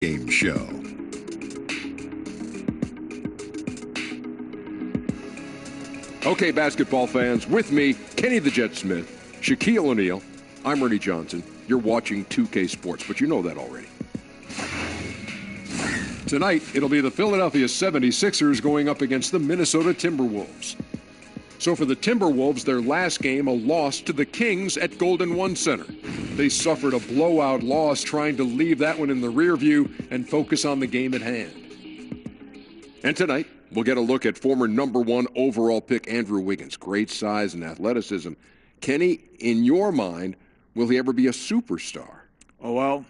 Game show. Okay, basketball fans, with me, Kenny the Jet Smith, Shaquille O'Neal. I'm Ernie Johnson. You're watching 2K Sports, but you know that already. Tonight, it'll be the Philadelphia 76ers going up against the Minnesota Timberwolves. So for the Timberwolves, their last game, a loss to the Kings at Golden One Center. They suffered a blowout loss, trying to leave that one in the rear view and focus on the game at hand. And tonight, we'll get a look at former #1 overall pick Andrew Wiggins. Great size and athleticism. Kenny, in your mind, will he ever be a superstar? Oh, well,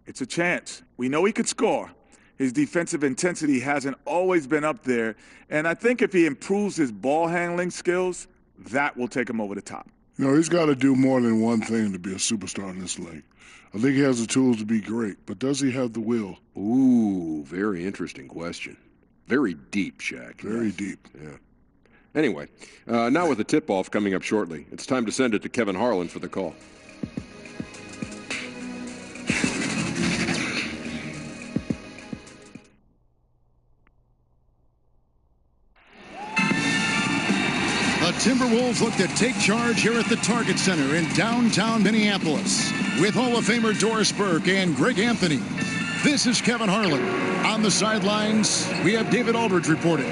it's a chance. We know he could score. His defensive intensity hasn't always been up there. And I think if he improves his ball handling skills, that will take him over the top. You know, he's got to do more than one thing to be a superstar in this league. I think he has the tools to be great, but does he have the will? Ooh, very interesting question. Very deep, Shaq. Very deep. Yeah. Anyway, now with the tip-off coming up shortly, it's time to send it to Kevin Harlan for the call. The Timberwolves look to take charge here at the Target Center in downtown Minneapolis with Hall of Famer Doris Burke and Greg Anthony. This is Kevin Harlan. On the sidelines, we have David Aldridge reporting.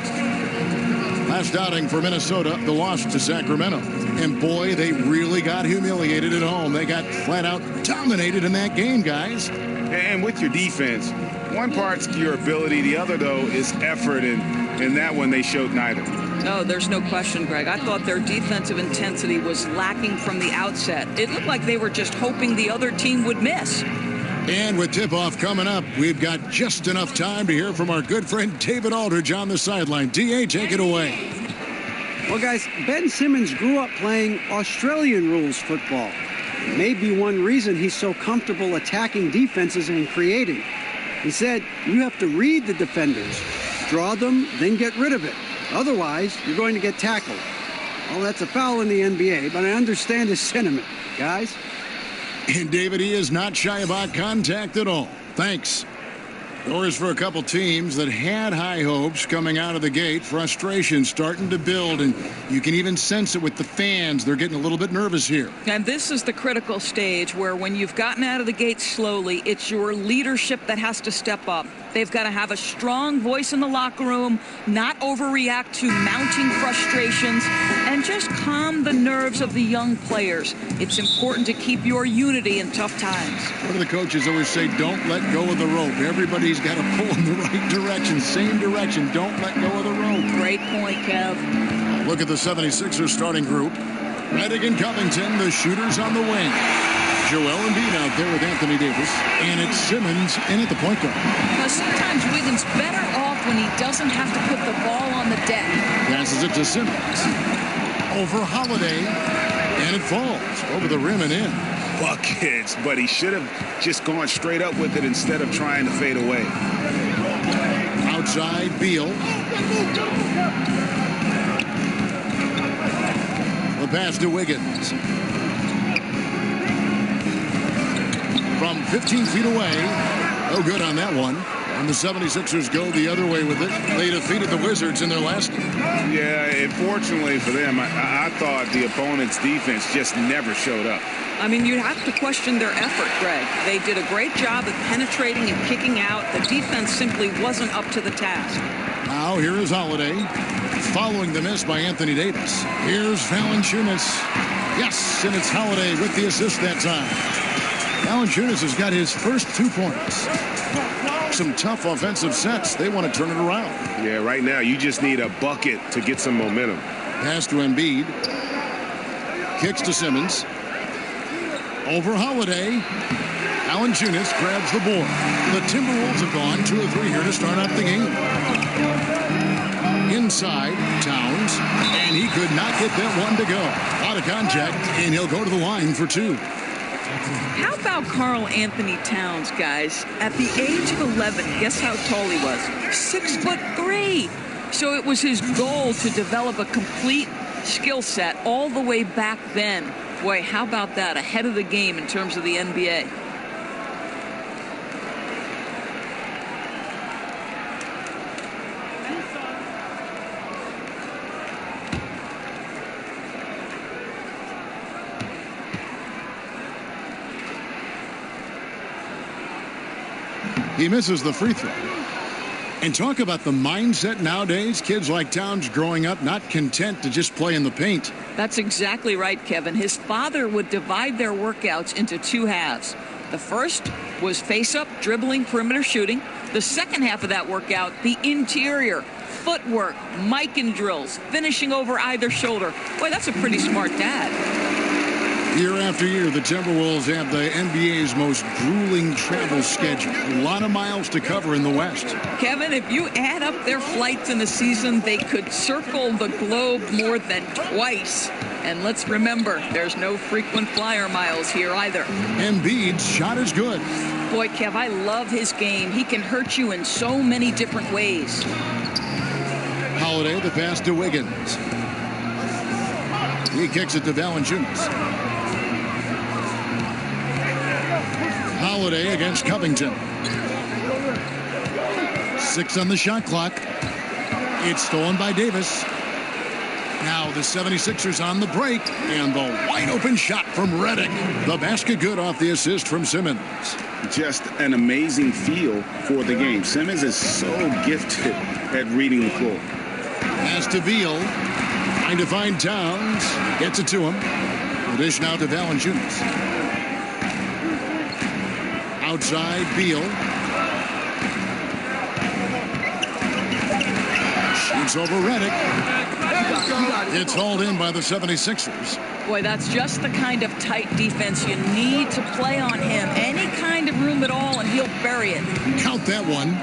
Last outing for Minnesota, the loss to Sacramento. And boy, they really got humiliated at home. They got flat out dominated in that game, guys. And with your defense, one part's your ability, the other, though, is effort, and in that one they showed neither. No, there's no question, Greg. I thought their defensive intensity was lacking from the outset. It looked like they were just hoping the other team would miss. And with tip-off coming up, we've got just enough time to hear from our good friend David Aldridge on the sideline. D.A., take it away. Well, guys, Ben Simmons grew up playing Australian rules football. Maybe one reason he's so comfortable attacking defenses and creating. He said, you have to read the defenders, draw them, then get rid of it. Otherwise, you're going to get tackled. Well, that's a foul in the NBA, but I understand his sentiment, guys. And David, he is not shy about contact at all. Thanks. Doors for a couple teams that had high hopes coming out of the gate. Frustration starting to build, and you can even sense it with the fans. They're getting a little bit nervous here. And this is the critical stage where when you've gotten out of the gate slowly, it's your leadership that has to step up. They've got to have a strong voice in the locker room, not overreact to mounting frustrations, and just calm the nerves of the young players. It's important to keep your unity in tough times. What do the coaches always say? Don't let go of the rope. Everybody's got to pull in the right direction, same direction. Don't let go of the rope. Great point, Kev. Look at the 76ers starting group. Redigan, Covington, the shooters on the wing. Joel Embiid out there with Anthony Davis, and it's Simmons in at the point guard. Now, sometimes Wiggins better off when he doesn't have to put the ball on the deck. Passes it to Simmons. Over Holiday, and it falls over the rim and in. Buckets, but he should have just gone straight up with it instead of trying to fade away. Outside, Beal. The pass to Wiggins. From 15 feet away. No good on that one. And the 76ers go the other way with it. They defeated the Wizards in their last game. Yeah, unfortunately for them, I thought the opponent's defense just never showed up. I mean, you have to question their effort, Greg. They did a great job of penetrating and kicking out. The defense simply wasn't up to the task. Now here is Holiday, following the miss by Anthony Davis. Here's Valanciunas. Yes, and it's Holiday with the assist that time. Valanciunas has got his first 2 points. Some tough offensive sets. They want to turn it around. Yeah, right now you just need a bucket to get some momentum. Pass to Embiid. Kicks to Simmons. Over Holiday. Valanciunas grabs the board. The Timberwolves have gone 2 of 3 here to start out the game. Inside, Towns, and he could not get that one to go. Out of contact, and he'll go to the line for 2. How about Karl Anthony Towns, guys? At the age of 11, guess how tall he was? 6'3". So it was his goal to develop a complete skill set all the way back then. Boy, how about that? Ahead of the game in terms of the NBA. He misses the free throw. And talk about the mindset nowadays. Kids like Towns growing up not content to just play in the paint. That's exactly right, Kevin. His father would divide their workouts into 2 halves. The first was face-up, dribbling, perimeter shooting. The second half of that workout, the interior, footwork, mic and drills, finishing over either shoulder. Boy, that's a pretty smart dad. Year after year, the Timberwolves have the NBA's most grueling travel schedule. A lot of miles to cover in the West. Kevin, if you add up their flights in a season, they could circle the globe more than twice. And let's remember, there's no frequent flyer miles here either. Embiid's shot is good. Boy, Kev, I love his game. He can hurt you in so many different ways. Holiday, the pass to Wiggins. He kicks it to Valanciunas. Holiday against Covington. 6 on the shot clock. It's stolen by Davis. Now the 76ers on the break, and the wide open shot from Redick. The basket good off the assist from Simmons. Just an amazing feel for the game. Simmons is so gifted at reading the floor. Pass to Beal. Trying to find Towns. Gets it to him. The dish now to Valanciunas. Outside, Beal. Shoots over Redick. It's hauled in by the 76ers. Boy, that's just the kind of tight defense you need to play on him. Any kind of room at all, and he'll bury it. Count that one.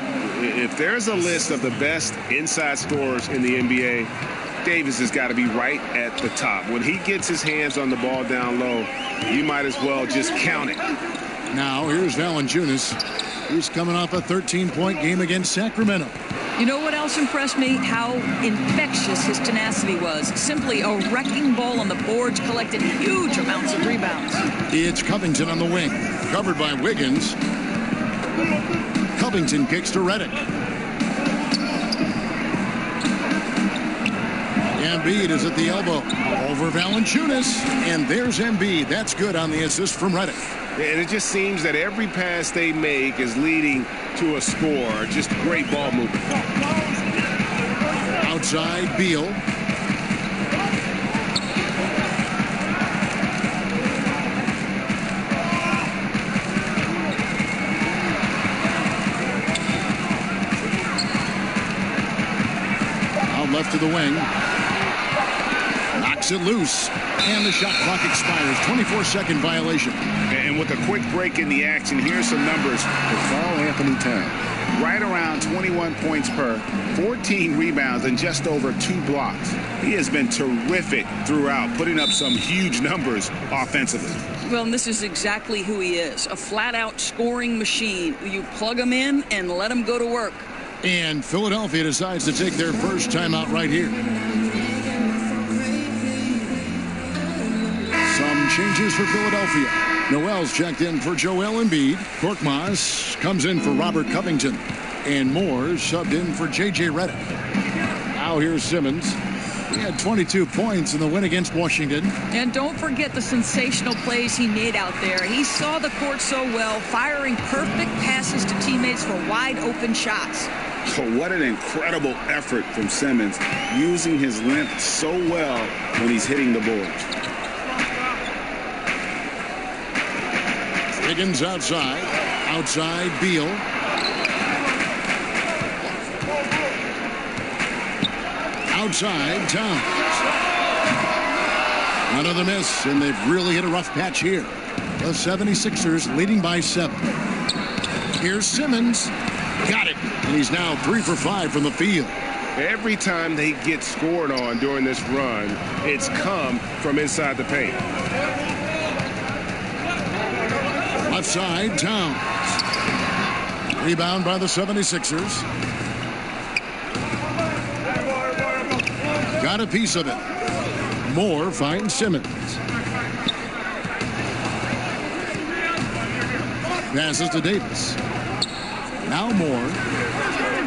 If there's a list of the best inside scorers in the NBA, Davis has got to be right at the top. When he gets his hands on the ball down low, you might as well just count it. Now, here's Valanciunas. He's coming off a 13-point game against Sacramento. You know what else impressed me? How infectious his tenacity was. Simply a wrecking ball on the boards, collected huge amounts of rebounds. It's Covington on the wing. Covered by Wiggins. Covington kicks to Redick. Embiid is at the elbow. Over Valanciunas. And there's Embiid. That's good on the assist from Redick. And it just seems that every pass they make is leading to a score. Just great ball movement. Outside, Beal. Out left to the wing. Knocks it loose. And the shot clock expires. 24-second violation. And with a quick break in the action, here's some numbers for Karl-Anthony Towns. Right around 21 points per, 14 rebounds, and just over 2 blocks. He has been terrific throughout, putting up some huge numbers offensively. Well, and this is exactly who he is. A flat-out scoring machine. You plug him in and let him go to work. And Philadelphia decides to take their first timeout right here. Some changes for Philadelphia. Noel's checked in for Joel Embiid. Korkmaz comes in for Robert Covington. And Moore subbed in for J.J. Redick. Now here's Simmons. He had 22 points in the win against Washington. And don't forget the sensational plays he made out there. He saw the court so well, firing perfect passes to teammates for wide open shots. Oh, what an incredible effort from Simmons, using his length so well when he's hitting the boards. Higgins outside. Outside, Beal. Outside, Towns. Another miss, and they've really hit a rough patch here. The 76ers leading by 7. Here's Simmons. Got it. And he's now 3 for 5 from the field. Every time they get scored on during this run, it's come from inside the paint. Left side, Towns. Rebound by the 76ers. Got a piece of it. Moore finds Simmons. Passes to Davis. Now Moore.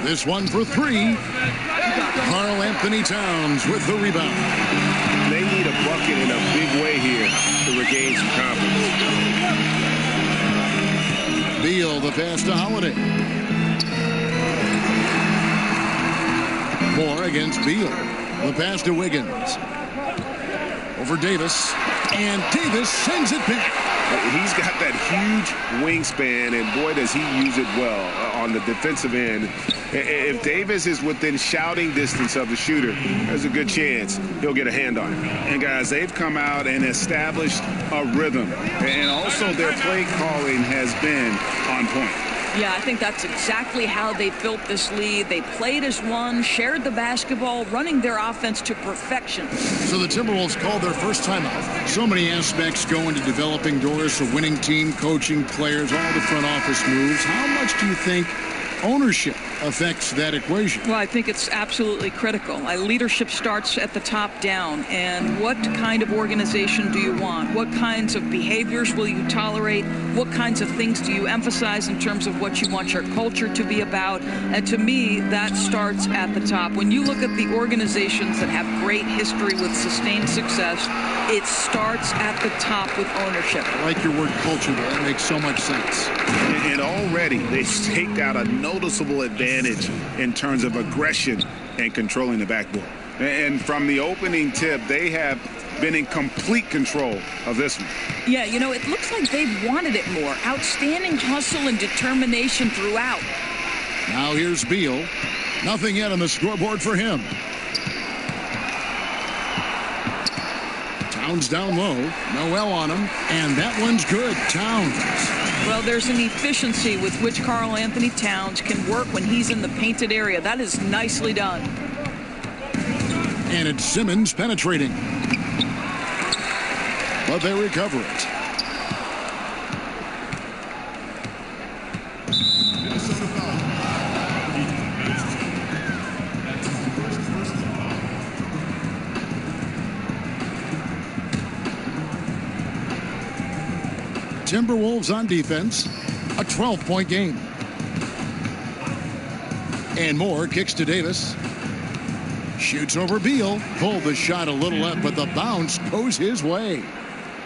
This one for 3. Karl-Anthony Towns with the rebound. They need a bucket in a big way here to regain some confidence. Beal, the pass to Holiday. Moore against Beal. The pass to Wiggins. Over Davis. And Davis sends it back. He's got that huge wingspan, and boy, does he use it well on the defensive end. If Davis is within shouting distance of the shooter, there's a good chance he'll get a hand on him. And, guys, they've come out and established a rhythm. And also their play calling has been on point. Yeah, I think that's exactly how they built this lead. They played as one, shared the basketball, running their offense to perfection. So the Timberwolves called their first timeout. So many aspects go into developing Doris, a winning team, coaching players, all the front office moves. How much do you think ownership affects that equation? Well, I think it's absolutely critical. Leadership starts at the top down. And what kind of organization do you want? What kinds of behaviors will you tolerate? What kinds of things do you emphasize in terms of what you want your culture to be about? And to me, that starts at the top. When you look at the organizations that have great history with sustained success, it starts at the top with ownership. I like your word culture there. That makes so much sense. And already they've staked out a noticeable advantage in terms of aggression and controlling the backboard. And from the opening tip, they have been in complete control of this one. Yeah, you know, it looks like they've wanted it more. Outstanding hustle and determination throughout. Now here's Beal. Nothing yet on the scoreboard for him. Towns down low. Noel on him. And that one's good. Towns. Well, there's an efficiency with which Karl Anthony Towns can work when he's in the painted area. That is nicely done. And it's Simmons penetrating. But they recover it. Timberwolves on defense, a 12-point game. And Moore kicks to Davis. Shoots over Beal. Pulled the shot a little left, but the bounce goes his way.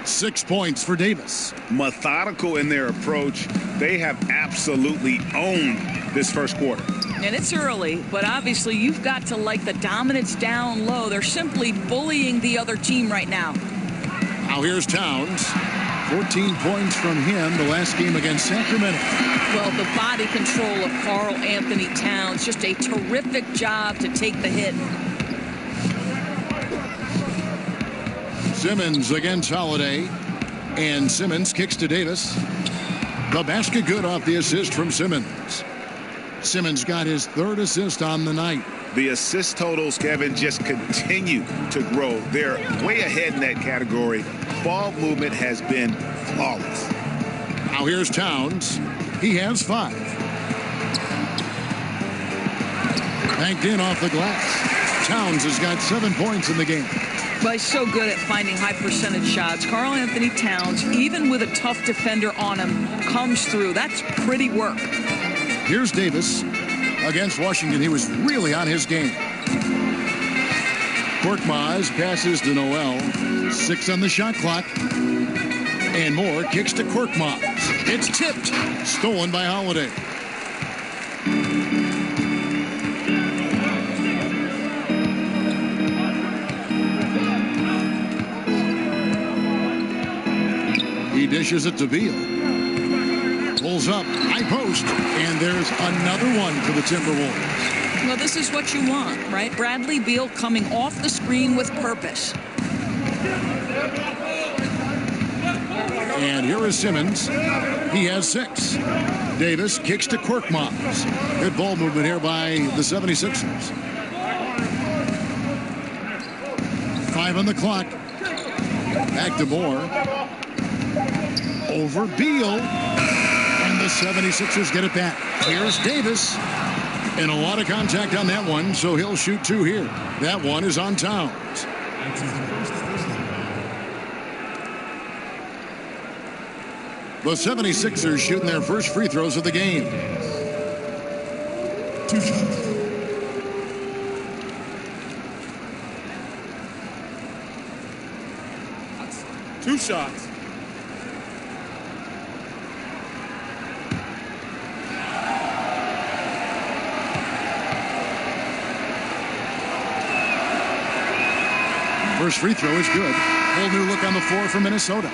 6 points for Davis. Methodical in their approach. They have absolutely owned this first quarter. And it's early, but obviously you've got to like the dominance down low. They're simply bullying the other team right now. Now here's Towns. 14 points from him the last game against Sacramento. Well, the body control of Karl Anthony Towns, just a terrific job to take the hit. Simmons against Holiday. And Simmons kicks to Davis. The basket good off the assist from Simmons. Simmons got his third assist on the night. The assist totals, Kevin, just continue to grow. They're way ahead in that category. Ball movement has been flawless. Now here's Towns. He has 5. Banked in off the glass. Towns has got 7 points in the game. But he's so good at finding high percentage shots. Karl Anthony Towns, even with a tough defender on him, comes through. That's pretty work. Here's Davis against Washington. He was really on his game. Korkmaz passes to Noel. 6 on the shot clock. And Moore kicks to Korkmaz. It's tipped. Stolen by Holiday. He dishes it to Beal. Pulls up, high post, and there's another one for the Timberwolves. Well, this is what you want, right? Bradley Beal coming off the screen with purpose. And here is Simmons. He has 6. Davis kicks to Korkmaz. Good ball movement here by the 76ers. 5 on the clock. Back to Moore. Over Beal. And the 76ers get it back. Here's Davis. And a lot of contact on that one, so he'll shoot 2 here. That one is on Towns. The 76ers shooting their first free throws of the game. 2 shots. Two shots. First free throw is good. Whole new look on the floor for Minnesota.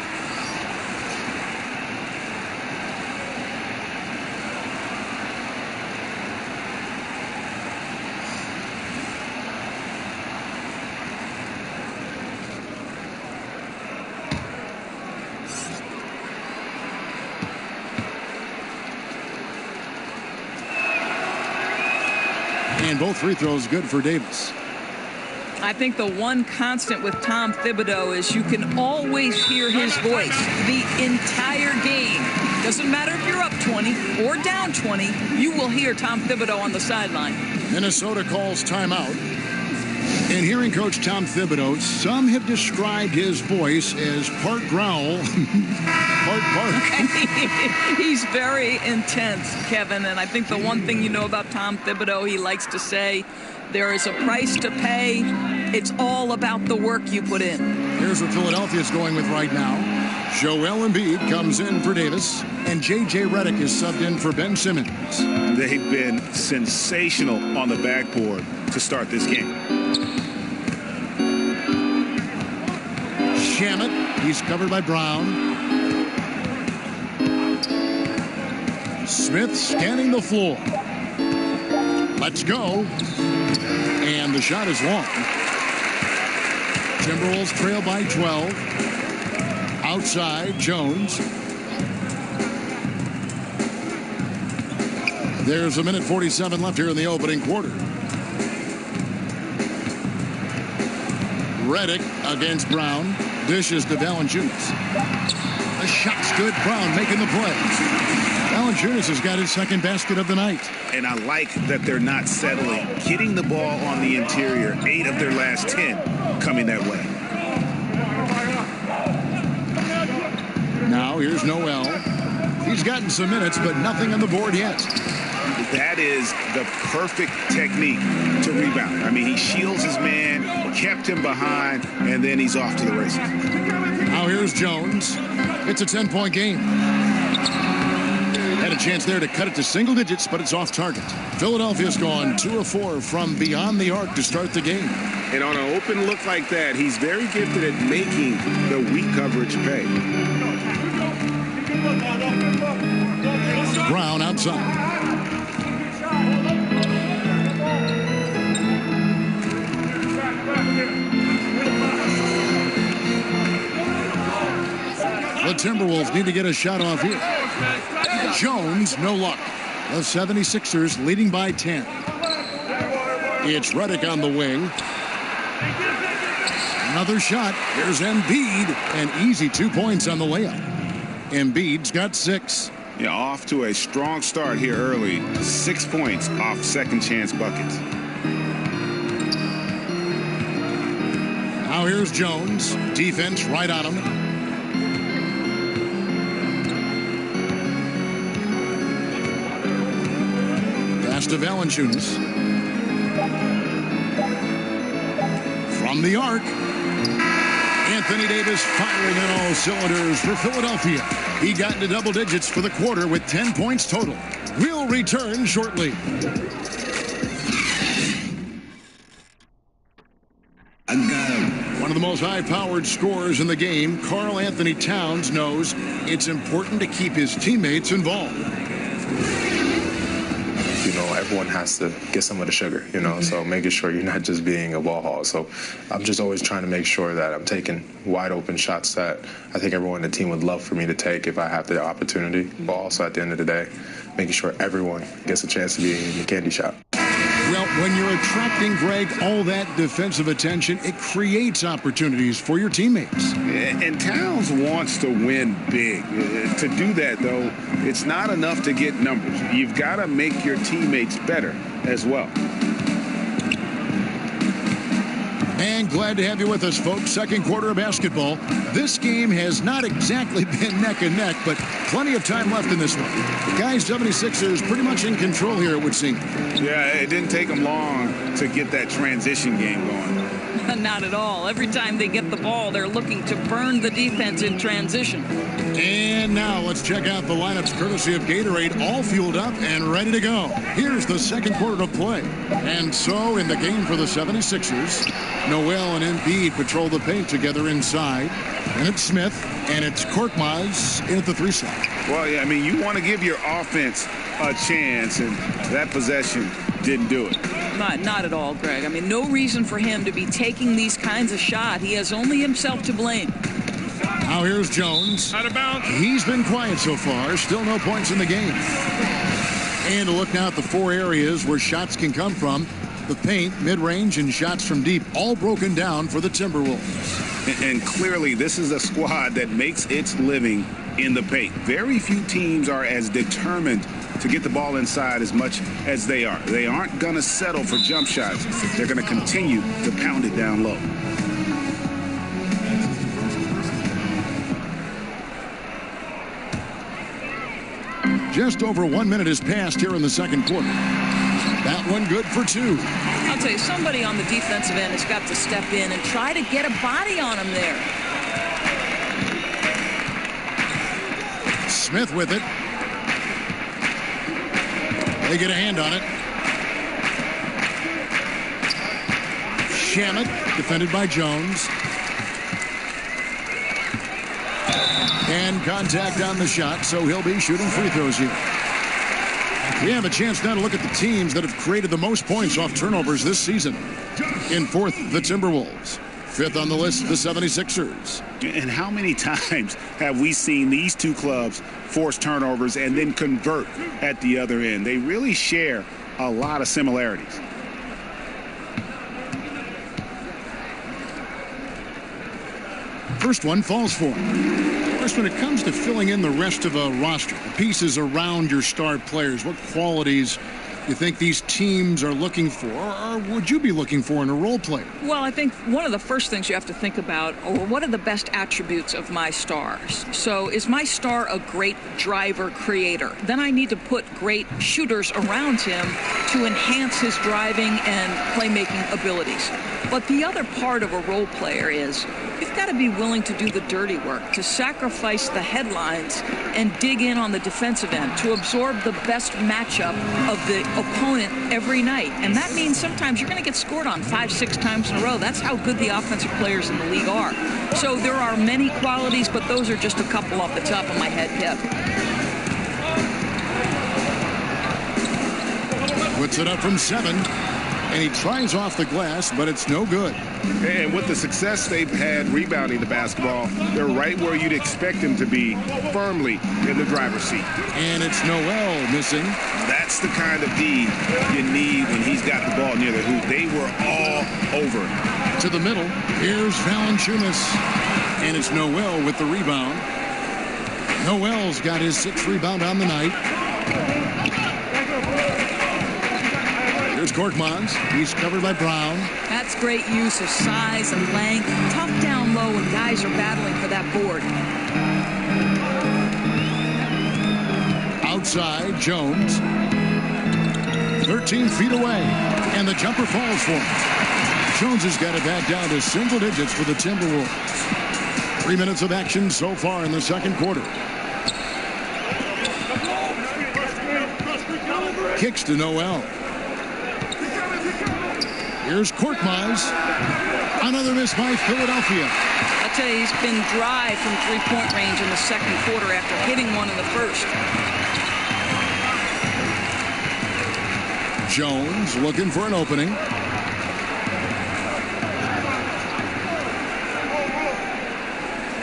And both free throws good for Davis. I think the one constant with Tom Thibodeau is you can always hear his voice the entire game. Doesn't matter if you're up 20 or down 20, you will hear Tom Thibodeau on the sideline. Minnesota calls timeout. And hearing Coach Tom Thibodeau, some have described his voice as part growl, part bark. He's very intense, Kevin, and I think the one thing you know about Tom Thibodeau, he likes to say, there is a price to pay. It's all about the work you put in. Here's what Philadelphia's going with right now. Joel Embiid comes in for Davis, and J.J. Redick is subbed in for Ben Simmons. They've been sensational on the backboard to start this game. Shamet, he's covered by Brown. Smith scanning the floor. Let's go. And the shot is long. Timberwolves trail by 12. Outside, Jones. There's 1:47 left here in the opening quarter. Redick against Brown. Dishes to Valanciunas. The shot's good. Brown making the play. Valanciunas has got his second basket of the night. And I like that they're not settling. Getting the ball on the interior, 8 of their last 10 coming that way. Now here's Noel. He's gotten some minutes, but nothing on the board yet. That is the perfect technique to rebound. I mean, he shields his man, kept him behind, and then he's off to the races. Now here's Jones. It's a 10-point game. Had a chance there to cut it to single digits, but it's off target. Philadelphia's gone 2 of 4 from beyond the arc to start the game. And on an open look like that, he's very gifted at making the weak coverage pay. Brown outside. The Timberwolves need to get a shot off here. Jones, no luck. The 76ers leading by 10. It's Redick on the wing. Another shot. Here's Embiid. An easy 2 points on the layup. Embiid's got 6. Yeah, off to a strong start here early. 6 points off second chance buckets. Now here's Jones. Defense right on him. Pass to Valanciunas. From the arc. Anthony Davis firing on all cylinders for Philadelphia. He got into double digits for the quarter with 10 points total. We'll return shortly. One of the most high-powered scorers in the game, Karl Anthony Towns, knows it's important to keep his teammates involved. You know, everyone has to get some of the sugar, you know, so making sure you're not just being a ball hog. So I'm just always trying to make sure that I'm taking wide open shots that I think everyone in the team would love for me to take if I have the opportunity. But also at the end of the day, making sure everyone gets a chance to be in the candy shop. Well, when you're attracting, Greg, all that defensive attention, it creates opportunities for your teammates. And Towns wants to win big. To do that, though, it's not enough to get numbers. You've got to make your teammates better as well. And glad to have you with us, folks. Second quarter of basketball. This game has not exactly been neck and neck, but plenty of time left in this one. Guys, 76ers pretty much in control here, it would seem. Yeah, it didn't take them long to get that transition game going. Not at all. Every time they get the ball, they're looking to burn the defense in transition. And now let's check out the lineups courtesy of Gatorade, all fueled up and ready to go. Here's the second quarter of play. And so in the game for the 76ers, Noel and Embiid patrol the paint together inside. And it's Smith, and it's Korkmaz in at the 3 slot. Well, yeah, I mean, you want to give your offense a chance, and that possession didn't do it. Not at all, Greg. I mean, no reason for him to be taking these kinds of shots. He has only himself to blame. Now here's Jones. Out of bounds. He's been quiet so far. Still no points in the game. And to look now at the 4 areas where shots can come from. The paint, mid-range, and shots from deep, all broken down for the Timberwolves. And clearly, this is a squad that makes its living in the paint. Very few teams are as determined to get the ball inside as much as they are. They aren't going to settle for jump shots. They're going to continue to pound it down low. Just over 1 minute has passed here in the second quarter. That one good for 2. I'll tell you, somebody on the defensive end has got to step in and try to get a body on him there. Smith with it. They get a hand on it. Shamet defended by Jones. And contact on the shot, so he'll be shooting free throws here. We have a chance now to look at the teams that have created the most points off turnovers this season. In 4th, the Timberwolves. 5th on the list, the 76ers. And how many times have we seen these two clubs force turnovers and then convert at the other end? They really share a lot of similarities. First one falls for him. When it comes to filling in the rest of a roster, the pieces around your star players, what qualities you think these teams are looking for, or would you be looking for in a role player? Well, I think one of the first things you have to think about are what are the best attributes of my stars. So is my star a great driver creator? Then I need to put great shooters around him to enhance his driving and playmaking abilities. But the other part of a role player is you've got to be willing to do the dirty work, to sacrifice the headlines and dig in on the defensive end, to absorb the best matchup of the opponent every night. And that means sometimes you're going to get scored on 5-6 times in a row. That's how good the offensive players in the league are. So there are many qualities, but those are just a couple off the top of my head, Kev. Puts it up from 7. And he tries off the glass, but it's no good. And with the success they've had rebounding the basketball, they're right where you'd expect them to be, firmly in the driver's seat. And it's Noel missing. That's the kind of D you need when he's got the ball near the hoop. They were all over it. To the middle, here's Valanciunas. And it's Noel with the rebound. Noel's got his 6th rebound on the night. Here's Korkmaz. He's covered by Brown. That's great use of size and length. Tough down low when guys are battling for that board. Outside, Jones. 13 feet away. And the jumper falls for him. Jones has got it back down to single digits for the Timberwolves. 3 minutes of action so far in the second quarter. Kicks to Noel. Here's Korkmaz. Another miss by Philadelphia. I'll tell you, he's been dry from three-point range in the second quarter after hitting one in the first. Jones looking for an opening.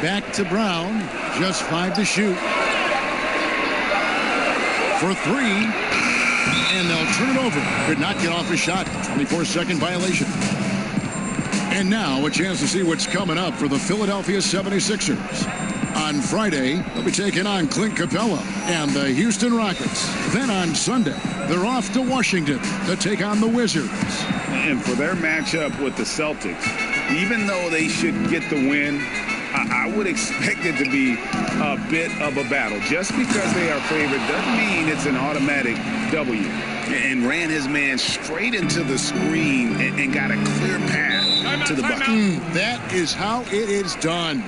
Back to Brown. Just 5 to shoot. For 3. And they'll turn it over. Could not get off a shot. 24-second violation. And now a chance to see what's coming up for the Philadelphia 76ers. On Friday, they'll be taking on Clint Capella and the Houston Rockets. Then on Sunday, they're off to Washington to take on the Wizards. And for their matchup with the Celtics, even though they should get the win, I would expect it to be a bit of a battle. Just because they are favored doesn't mean it's an automatic W. and ran his man straight into the screen and got a clear path to the bucket. That is how it is done.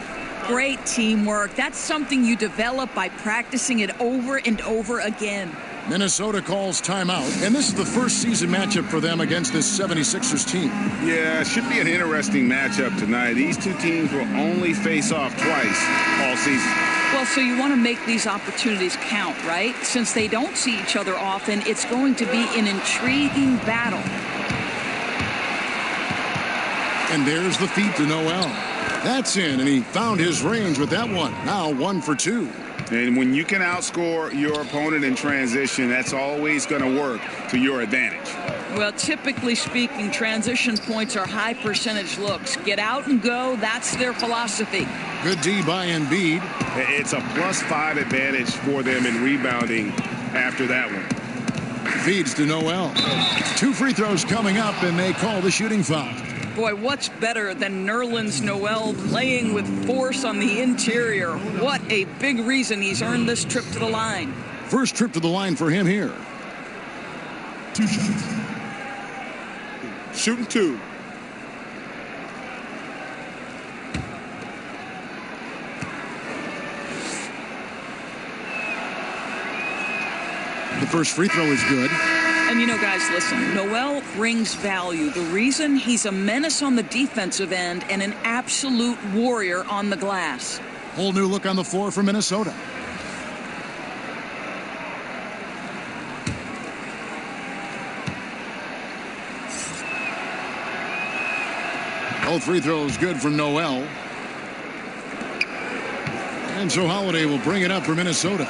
Great teamwork. That's something you develop by practicing it over and over again. Minnesota calls timeout, and this is the first season matchup for them against this 76ers team. Yeah, it should be an interesting matchup tonight. These two teams will only face off twice all season. Well, so you want to make these opportunities count, right? Since they don't see each other often, it's going to be an intriguing battle. And there's the feed to Noel. That's in, and he found his range with that one. Now 1 for 2. And when you can outscore your opponent in transition, that's always going to work to your advantage. Well, typically speaking, transition points are high percentage looks. Get out and go. That's their philosophy. Good D by Embiid. It's a +5 advantage for them in rebounding after that one. Feeds to Noel. 2 free throws coming up, and they call the shooting foul. Boy, what's better than Nerlens Noel playing with force on the interior? What a big reason he's earned this trip to the line. First trip to the line for him here. 2 shots. Shooting 2. The first free throw is good. And you know, guys, listen, Noel brings value. The reason he's a menace on the defensive end and an absolute warrior on the glass. Whole new look on the floor for Minnesota. Both free throws good from Noel. And so Holiday will bring it up for Minnesota.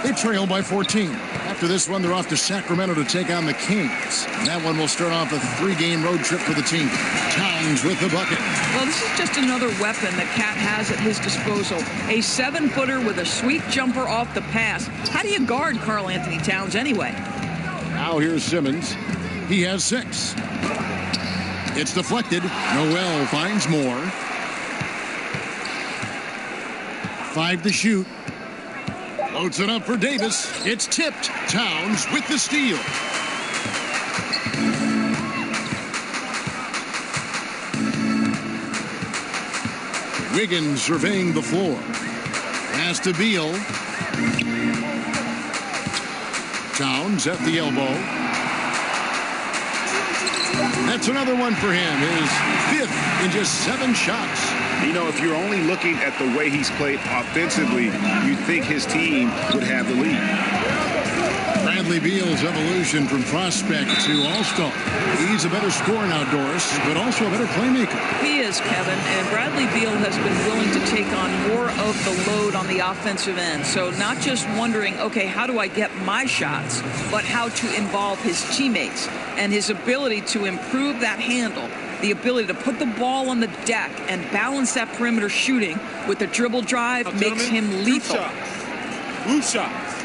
They trail by 14. After this one, they're off to Sacramento to take on the Kings. And that one will start off a 3-game road trip for the team. Towns with the bucket. Well, this is just another weapon that Cat has at his disposal. A 7-footer with a sweet jumper off the pass. How do you guard Karl Anthony Towns anyway? Now here's Simmons. He has 6. It's deflected. Noel finds more. 5 to shoot. Loads it up for Davis. It's tipped. Towns with the steal. Wiggins surveying the floor. Pass to Beal. Towns at the elbow. That's another one for him. His 5th in just 7 shots. You know, if you're only looking at the way he's played offensively, you'd think his team would have the lead. Bradley Beal's evolution from prospect to all-star. He's a better scorer now, Doris, but also a better playmaker. He is, Kevin, and Bradley Beal has been willing to take on more of the load on the offensive end. So not just wondering, okay, how do I get my shots, but how to involve his teammates and his ability to improve that handle. The ability to put the ball on the deck and balance that perimeter shooting with a dribble drive makes him lethal. Blue shots.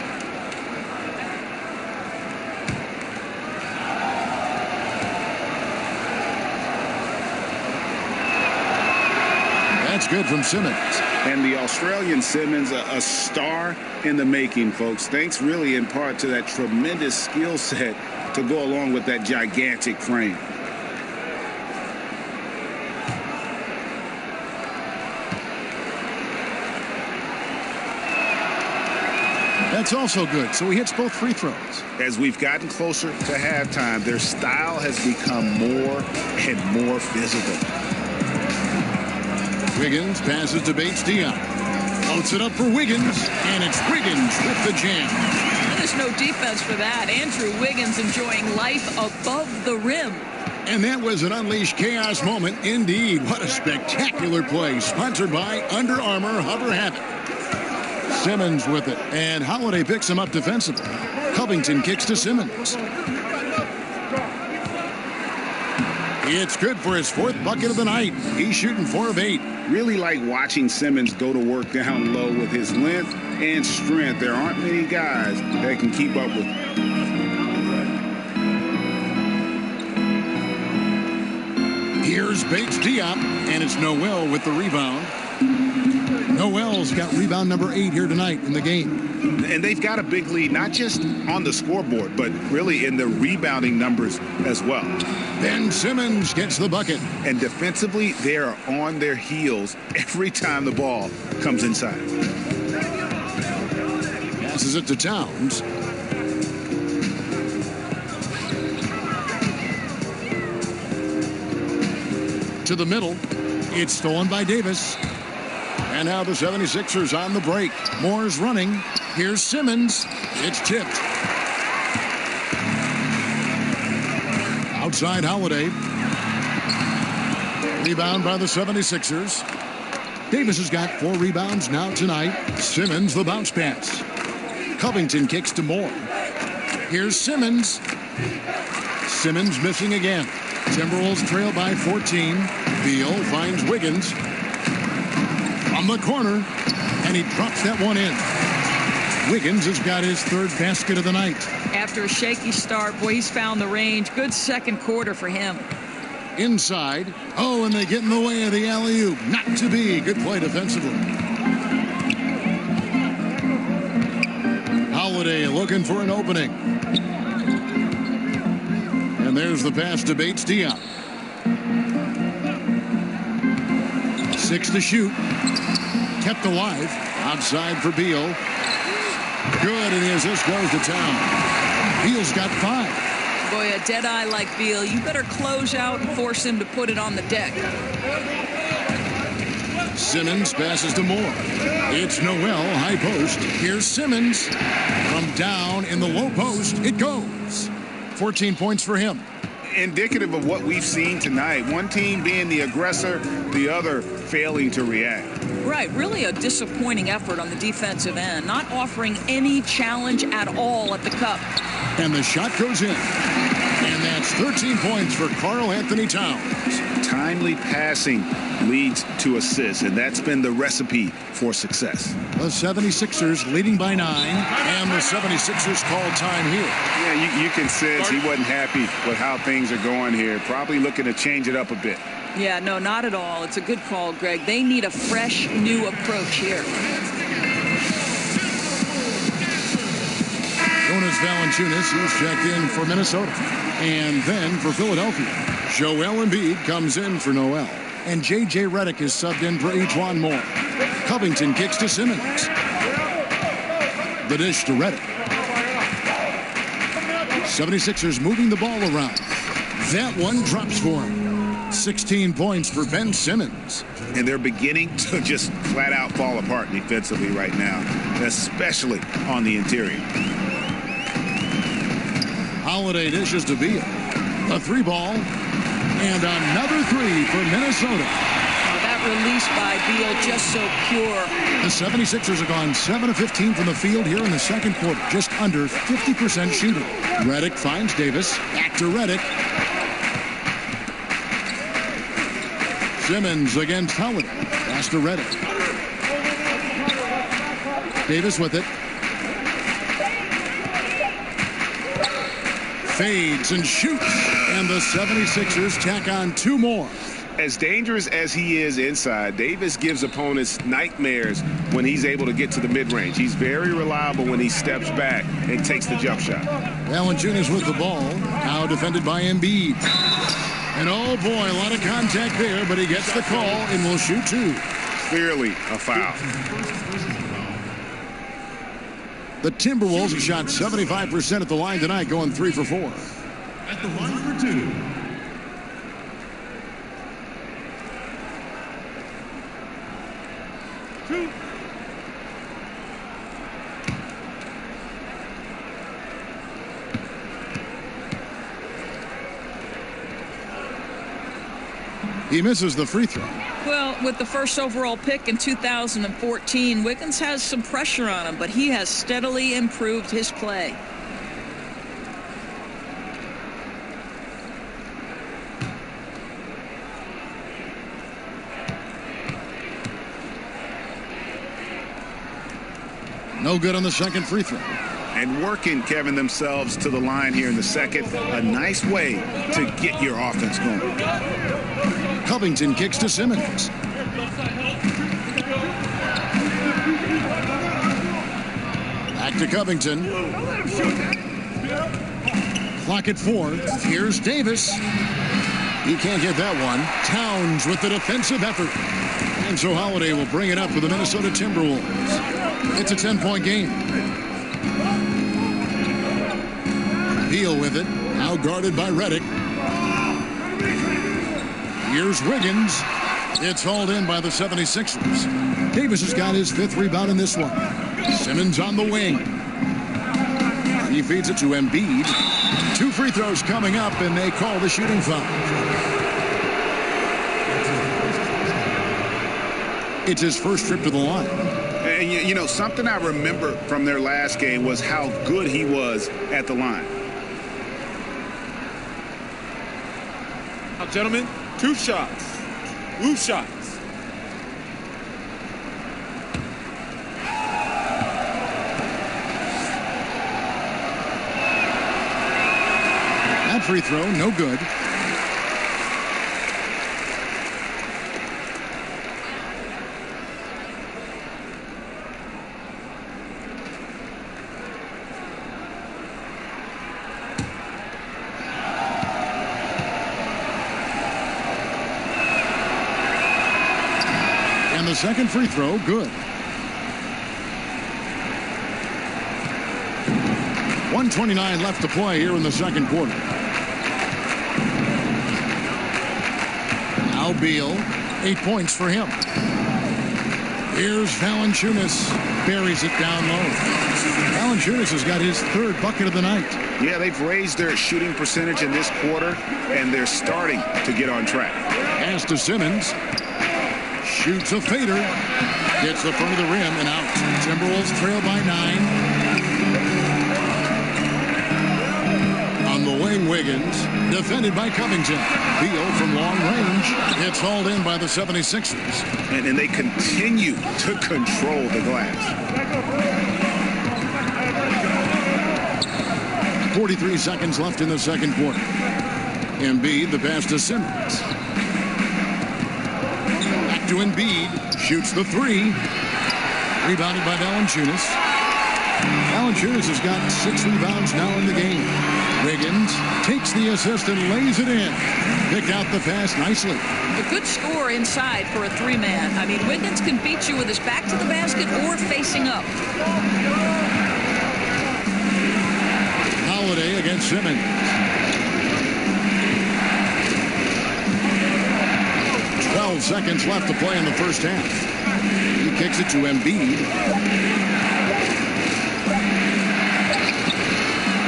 That's good from Simmons. And the Australian Simmons, a star in the making, folks. Thanks really in part to that tremendous skill set to go along with that gigantic frame. That's also good. So he hits both free throws. As we've gotten closer to halftime, their style has become more and more visible. Wiggins passes to Bates-Diop. Floats it up for Wiggins, and it's Wiggins with the jam. There's no defense for that. Andrew Wiggins enjoying life above the rim. And that was an Unleashed Chaos moment indeed. What a spectacular play. Sponsored by Under Armour Hover Habit. Simmons with it, and Holiday picks him up defensively. Covington kicks to Simmons. It's good for his 4th bucket of the night. He's shooting 4 of 8. Really like watching Simmons go to work down low with his length and strength. There aren't many guys that can keep up with him. Here's Bates-Diop, and it's Noel with the rebound. Noel's got rebound number 8 here tonight in the game. And they've got a big lead, not just on the scoreboard, but really in the rebounding numbers as well. Ben Simmons gets the bucket. And defensively, they are on their heels every time the ball comes inside. Passes it to Towns. To the middle. It's stolen by Davis. And now the 76ers on the break. Moore's running. Here's Simmons. It's tipped. Outside Holiday. Rebound by the 76ers. Davis has got 4 rebounds now tonight. Simmons the bounce pass. Covington kicks to Moore. Here's Simmons. Simmons missing again. Timberwolves trail by 14. Beal finds Wiggins. From the corner. And he drops that one in. Wiggins has got his 3rd basket of the night. After a shaky start, boy, he's found the range. Good second quarter for him. Inside. Oh, and they get in the way of the alley-oop. Not to be. Good play defensively. Holiday looking for an opening. And there's the pass to Bates Diop. 6 to shoot. Kept alive. Outside for Beal. Good, and the assist goes to Town. Beal's got 5. Boy, a dead eye like Beal, you better close out and force him to put it on the deck. Simmons passes to Moore. It's Noel, high post. Here's Simmons. From down in the low post, it goes. 14 points for him. Indicative of what we've seen tonight. One team being the aggressor, the other failing to react. Right, really a disappointing effort on the defensive end, not offering any challenge at all at the cup. And the shot goes in. And that's 13 points for Karl Anthony Towns. Timely passing leads to assists, and that's been the recipe for success. The 76ers leading by 9, and the 76ers call time here. Yeah, you can sense he wasn't happy with how things are going here. Probably looking to change it up a bit. Yeah, no, not at all. It's a good call, Greg. They need a fresh, new approach here. Jonas Valanciunas, who's checked in for Minnesota. And then for Philadelphia, Joel Embiid comes in for Noel. And J.J. Redick is subbed in for Ejuan Moore. Covington kicks to Simmons. The dish to Redick. 76ers moving the ball around. That one drops for him. 16 points for Ben Simmons. And they're beginning to just flat out fall apart defensively right now, especially on the interior. Holiday dishes to Beal. A 3-ball. And another 3 for Minnesota. Oh, that release by Beal just so pure. The 76ers have gone 7 of 15 from the field here in the second quarter. Just under 50% shooting. Redick finds Davis. Back to Redick. Simmons against Holiday. Pass to Redick. Davis with it. Fades and shoots. And the 76ers tack on 2 more. As dangerous as he is inside, Davis gives opponents nightmares when he's able to get to the mid-range. He's very reliable when he steps back and takes the jump shot. Valanciunas with the ball. Now defended by Embiid. And oh boy, a lot of contact there, but he gets the call and will shoot 2. Clearly a foul. The Timberwolves have shot 75% at the line tonight, going 3 for 4. At the line for 2. He misses the free throw. Well, with the first overall pick in 2014, Wiggins has some pressure on him, but he has steadily improved his play. No good on the second free throw. And working, Kevin, themselves to the line here in the second. A nice way to get your offense going. Covington kicks to Simmons. Back to Covington. Clock at 4. Here's Davis. He can't get that one. Towns with the defensive effort. And so Holiday will bring it up for the Minnesota Timberwolves. It's a 10-point game. Beal with it. Now guarded by Redick. Here's Wiggins. It's hauled in by the 76ers. Davis has got his 5th rebound in this one. Simmons on the wing. He feeds it to Embiid. 2 free throws coming up, and they call the shooting foul. It's his first trip to the line. And, you know, something I remember from their last game was how good he was at the line. Now, gentlemen, 2 shots. Loose shots. That free throw, no good. The second free throw, good. 1:29 left to play here in the second quarter. Now Beal, 8 points for him. Here's Valanciunas, buries it down low. Valanciunas has got his 3rd bucket of the night. Yeah, they've raised their shooting percentage in this quarter, and they're starting to get on track. Pass to Simmons. Shoots a fader. Gets the front of the rim and out. Timberwolves trail by 9. On the wing, Wiggins. Defended by Covington. Beal from long range. It's hauled in by the 76ers. And they continue to control the glass. 43 seconds left in the second quarter. Embiid, the pass to Simmons. To Embiid, shoots the 3. Rebounded by Valanciunas. Valanciunas has got 6 rebounds now in the game. Wiggins takes the assist and lays it in. Picked out the pass nicely. A good score inside for a 3-man. I mean, Wiggins can beat you with his back to the basket or facing up. Holiday against Simmons. 12 seconds left to play in the first half. He kicks it to Embiid.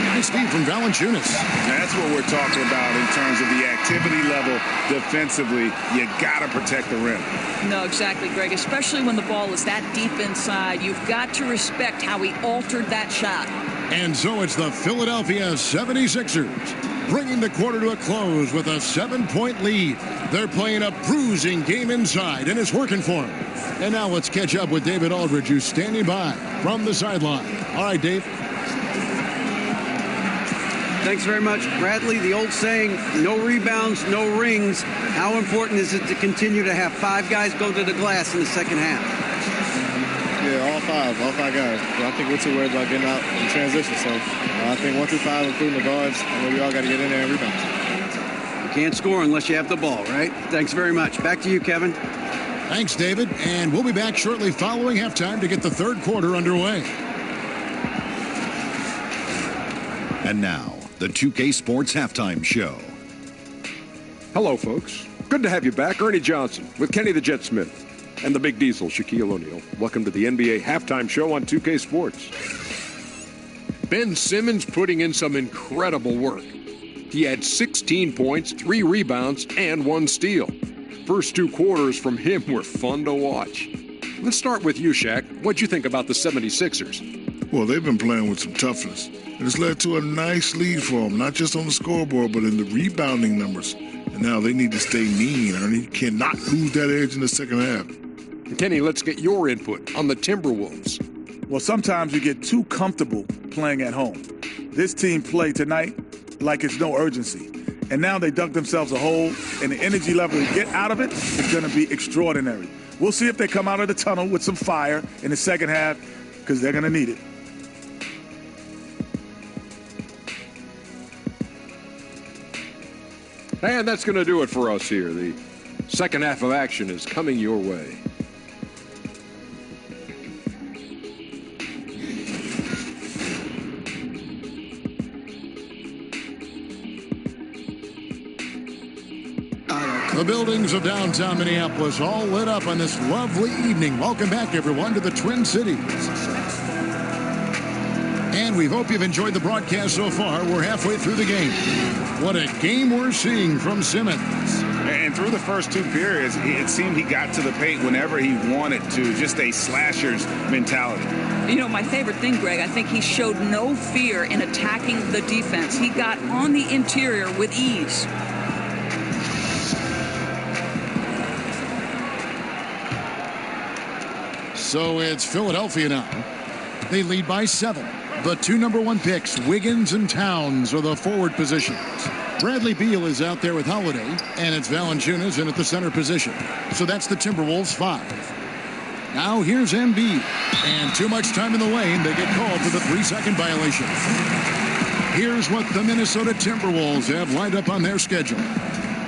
Nice feed from Valanciunas. That's what we're talking about in terms of the activity level defensively. You got to protect the rim. No, exactly, Greg. Especially when the ball is that deep inside. You've got to respect how he altered that shot. And so it's the Philadelphia 76ers bringing the quarter to a close with a 7-point lead. They're playing a bruising game inside, and it's working for them. And now let's catch up with David Aldridge, who's standing by from the sideline. All right, Dave. Thanks very much, Bradley. The old saying, no rebounds, no rings. How important is it to continue to have 5 guys go to the glass in the second half? Yeah, all five guys. But I think we're too worried about getting out in transition. So I think 1 through 5, including the guards, we all got to get in there and rebound. You can't score unless you have the ball, right? Thanks very much. Back to you, Kevin. Thanks, David. And we'll be back shortly following halftime to get the third quarter underway. And now, the 2K Sports Halftime Show. Hello, folks. Good to have you back. Ernie Johnson with Kenny the Jet Smith and the Big Diesel, Shaquille O'Neal. Welcome to the NBA Halftime Show on 2K Sports. Ben Simmons putting in some incredible work. He had 16 points, 3 rebounds, and 1 steal. First 2 quarters from him were fun to watch. Let's start with you, Shaq. What'd you think about the 76ers? Well, they've been playing with some toughness. And it's led to a nice lead for them, not just on the scoreboard, but in the rebounding numbers. And now they need to stay mean, Ernie. Cannot lose that edge in the second half. Kenny, let's get your input on the Timberwolves. Well, sometimes you get too comfortable playing at home. This team played tonight like it's no urgency. And now they dug themselves a hole, and the energy level to get out of it is going to be extraordinary. We'll see if they come out of the tunnel with some fire in the second half, because they're going to need it. And that's going to do it for us here. The second half of action is coming your way. The buildings of downtown Minneapolis all lit up on this lovely evening. Welcome back, everyone, to the Twin Cities. And we hope you've enjoyed the broadcast so far. We're halfway through the game. What a game we're seeing from Simmons. And through the first two periods, it seemed he got to the paint whenever he wanted to. Just a slasher's mentality. You know, my favorite thing, Greg, I think he showed no fear in attacking the defense. He got on the interior with ease. So it's Philadelphia now. They lead by 7. The 2 #1 picks, Wiggins and Towns, are the forward positions. Bradley Beal is out there with Holiday, and it's Valanciunas in at the center position. So that's the Timberwolves 5. Now here's Embiid. And too much time in the lane. They get called for the 3-second violation. Here's what the Minnesota Timberwolves have lined up on their schedule.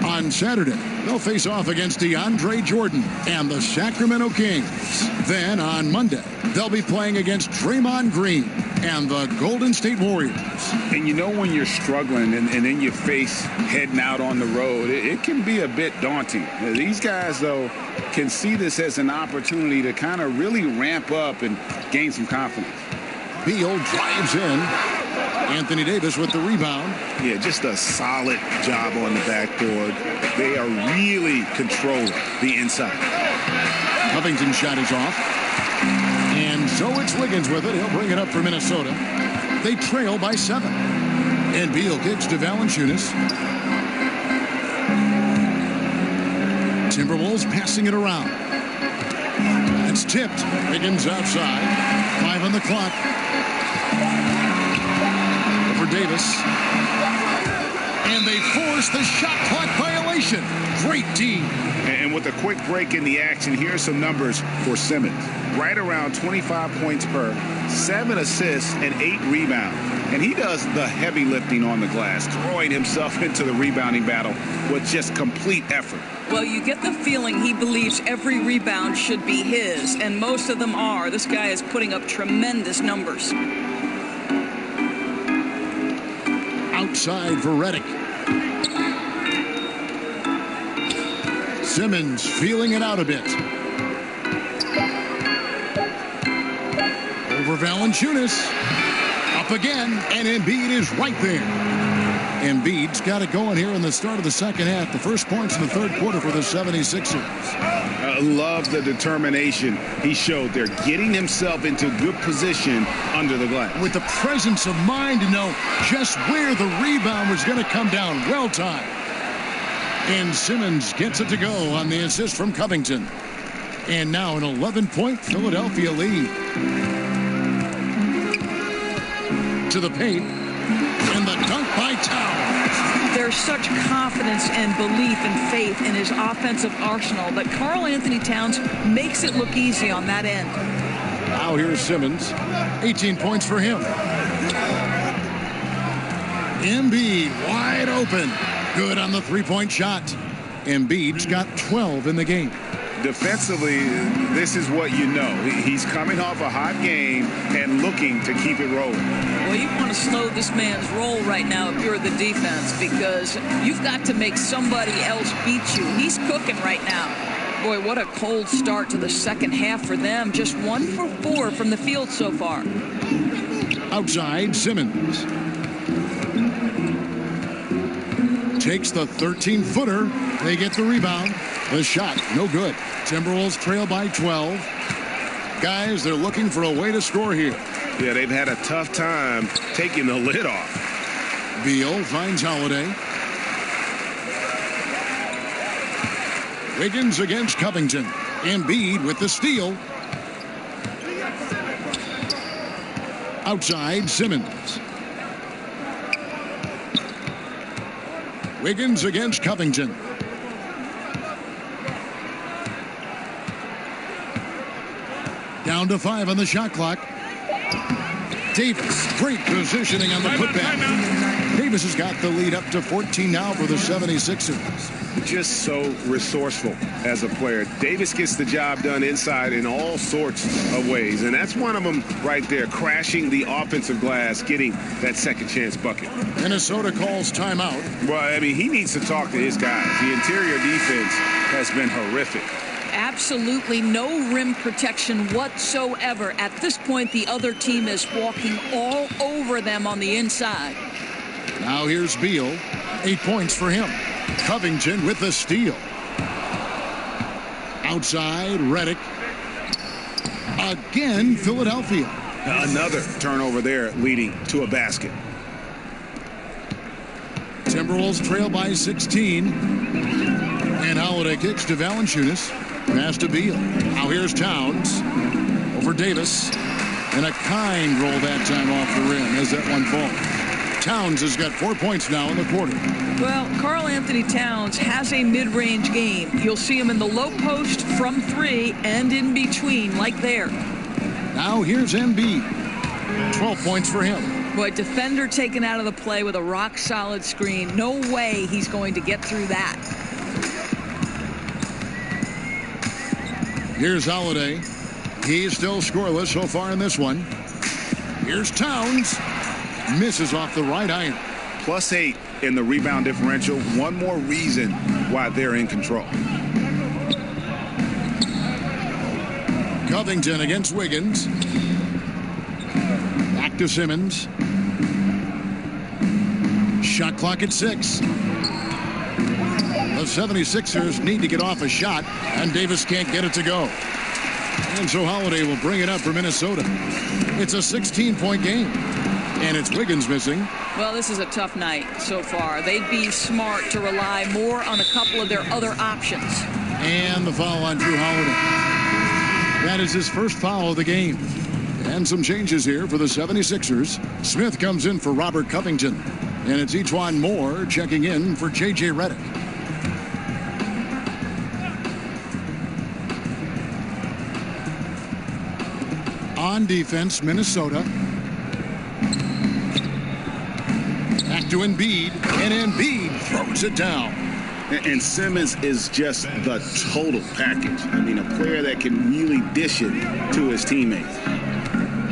On Saturday, they'll face off against DeAndre Jordan and the Sacramento Kings. Then on Monday, they'll be playing against Draymond Green and the Golden State Warriors. And you know when you're struggling and then you face heading out on the road, it can be a bit daunting. These guys, though, can see this as an opportunity to kind of really ramp up and gain some confidence. Beal drives in. Anthony Davis with the rebound. Yeah, just a solid job on the backboard. They are really controlling the inside. Covington's shot is off. And so it's Wiggins with it. He'll bring it up for Minnesota. They trail by 7. And Beal kicks to Valanciunas. Timberwolves passing it around. It's tipped. Wiggins outside. 5 on the clock. For Davis. And they force the shot clock violation. Great team. And with a quick break in the action, here's some numbers for Simmons. Right around 25 points per, 7 assists, and 8 rebounds. And he does the heavy lifting on the glass, throwing himself into the rebounding battle with just complete effort. Well, you get the feeling he believes every rebound should be his, and most of them are. This guy is putting up tremendous numbers. Outside for Redick. Simmons feeling it out a bit. Over Valanciunas. Up again, and Embiid is right there. Embiid's got it going here in the start of the second half. The first points in the third quarter for the 76ers. I love the determination he showed there, getting himself into good position under the glass. With the presence of mind to know just where the rebound was going to come down. Well timed. And Simmons gets it to go on the assist from Covington. And now an 11-point Philadelphia lead. To the paint. And the dunk by Towns. There's such confidence and belief and faith in his offensive arsenal that Karl Anthony Towns makes it look easy on that end. Now here's Simmons. 18 points for him. Embiid wide open. Good on the three-point shot. Embiid's got 12 in the game. Defensively, this is what you know. He's coming off a hot game and looking to keep it rolling. Well, you want to slow this man's roll right now if you're the defense, because you've got to make somebody else beat you. He's cooking right now. Boy, what a cold start to the second half for them. Just 1 for 4 from the field so far. Outside, Simmons. Takes the 13-footer. They get the rebound. The shot, no good. Timberwolves trail by 12. Guys, they're looking for a way to score here. Yeah, they've had a tough time taking the lid off. Beal finds Holiday. Wiggins against Covington. Embiid with the steal. Outside, Simmons. Wiggins against Covington. Down to 5 on the shot clock. Davis, great positioning on the putback. Davis has got the lead up to 14 now for the 76ers. Just so resourceful as a player. Davis gets the job done inside in all sorts of ways, and that's one of them right there, crashing the offensive glass, getting that second chance bucket. Minnesota calls timeout. Well, I mean, he needs to talk to his guys. The interior defense has been horrific. Absolutely no rim protection whatsoever. At this point, the other team is walking all over them on the inside. Now here's Beal. 8 points for him. Covington with the steal. Outside, Redick. Again, Philadelphia. Another turnover there leading to a basket. Timberwolves trail by 16. And Holiday kicks to Valanciunas. Pass to Beal. Now here's Towns. Over Davis. And a kind roll that time off the rim as that one falls. Towns has got 4 points now in the quarter. Well, Karl-Anthony Towns has a mid-range game. You'll see him in the low post from 3 and in between, like there. Now here's Embiid. 12 points for him. Boy, defender taken out of the play with a rock-solid screen. No way he's going to get through that. Here's Holiday. He's still scoreless so far in this one. Here's Towns. Misses off the right iron. +8 in the rebound differential. One more reason why they're in control. Covington against Wiggins. Back to Simmons. Shot clock at 6. The 76ers need to get off a shot, and Davis can't get it to go. And so Holiday will bring it up for Minnesota. It's a 16-point game. And it's Wiggins missing. Well, this is a tough night so far. They'd be smart to rely more on a couple of their other options. And the foul on Drew Holiday. That is his first foul of the game. And some changes here for the 76ers. Smith comes in for Robert Covington. And it's Etuan Moore checking in for J.J. Redick. On defense, Minnesota. Back to Embiid, and Embiid throws it down. And Simmons is just the total package. I mean, a player that can really dish it to his teammates.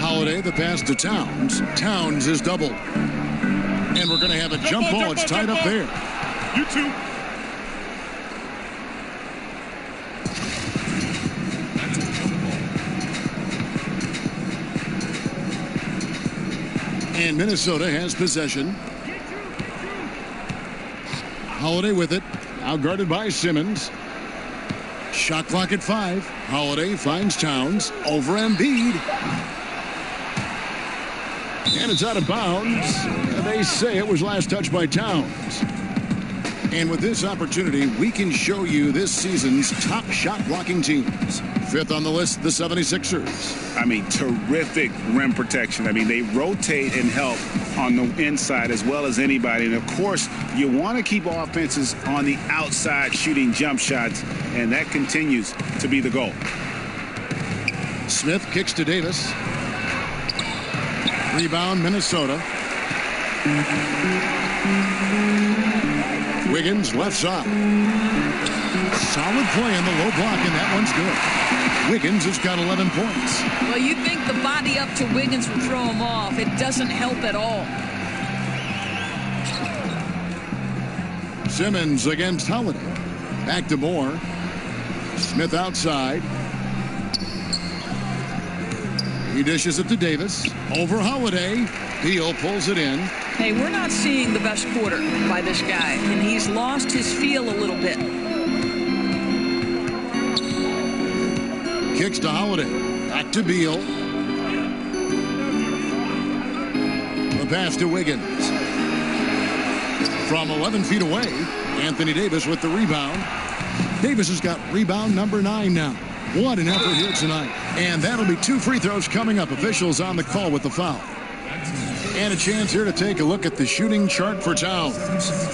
Holiday, the pass to Towns. Towns is doubled. And we're going to have a jump ball. It's tied up there. You two. And Minnesota has possession. Holiday with it. Now guarded by Simmons. Shot clock at 5. Holiday finds Towns. Over Embiid. And it's out of bounds. They say it was last touched by Towns. And with this opportunity, we can show you this season's top shot blocking teams. 5th on the list, the 76ers. I mean, terrific rim protection. I mean, they rotate and help on the inside as well as anybody. And, of course, you want to keep offenses on the outside shooting jump shots, and that continues to be the goal. Smith kicks to Davis. Rebound, Minnesota. Wiggins, left side. Solid play in the low block, and that one's good. Wiggins has got 11 points. Well, you think the body up to Wiggins would throw him off. It doesn't help at all. Simmons against Holiday. Back to Moore. Smith outside. He dishes it to Davis. Over Holiday. Beal pulls it in. Hey, we're not seeing the best quarter by this guy, and he's lost his feel a little bit. Kicks to Holiday. Back to Beal. The pass to Wiggins. From 11 feet away, Anthony Davis with the rebound. Davis has got rebound number 9 now. What an effort here tonight. And that'll be 2 free throws coming up. Officials on the call with the foul. And a chance here to take a look at the shooting chart for Towns.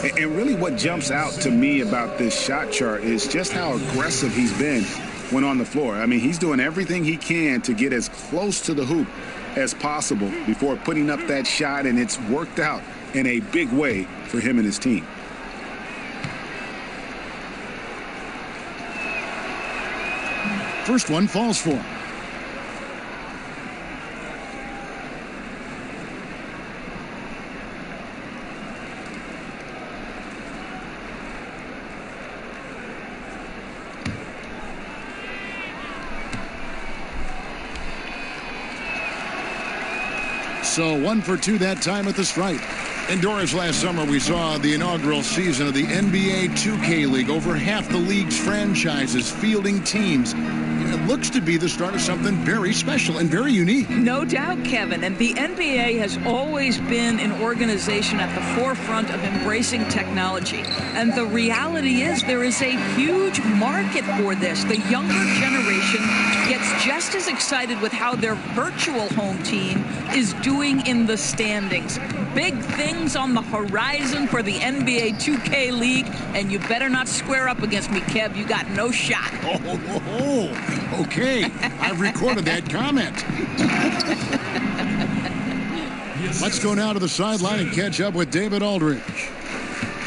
And really what jumps out to me about this shot chart is just how aggressive he's been when on the floor. I mean, he's doing everything he can to get as close to the hoop as possible before putting up that shot, and it's worked out in a big way for him and his team. First one falls for him. So 1 for 2 that time at the stripe. Indoors last summer, we saw the inaugural season of the NBA 2K League. Over half the league's franchises fielding teams. It looks to be the start of something very special and very unique. No doubt, Kevin. And the NBA has always been an organization at the forefront of embracing technology. And the reality is there is a huge market for this. The younger generation gets just as excited with how their virtual home team is doing in the standings. Big things on the horizon for the NBA 2K League, and you better not square up against me, Kev. You got no shot. Okay. I've recorded that comment. Let's go now to the sideline and catch up with David Aldridge.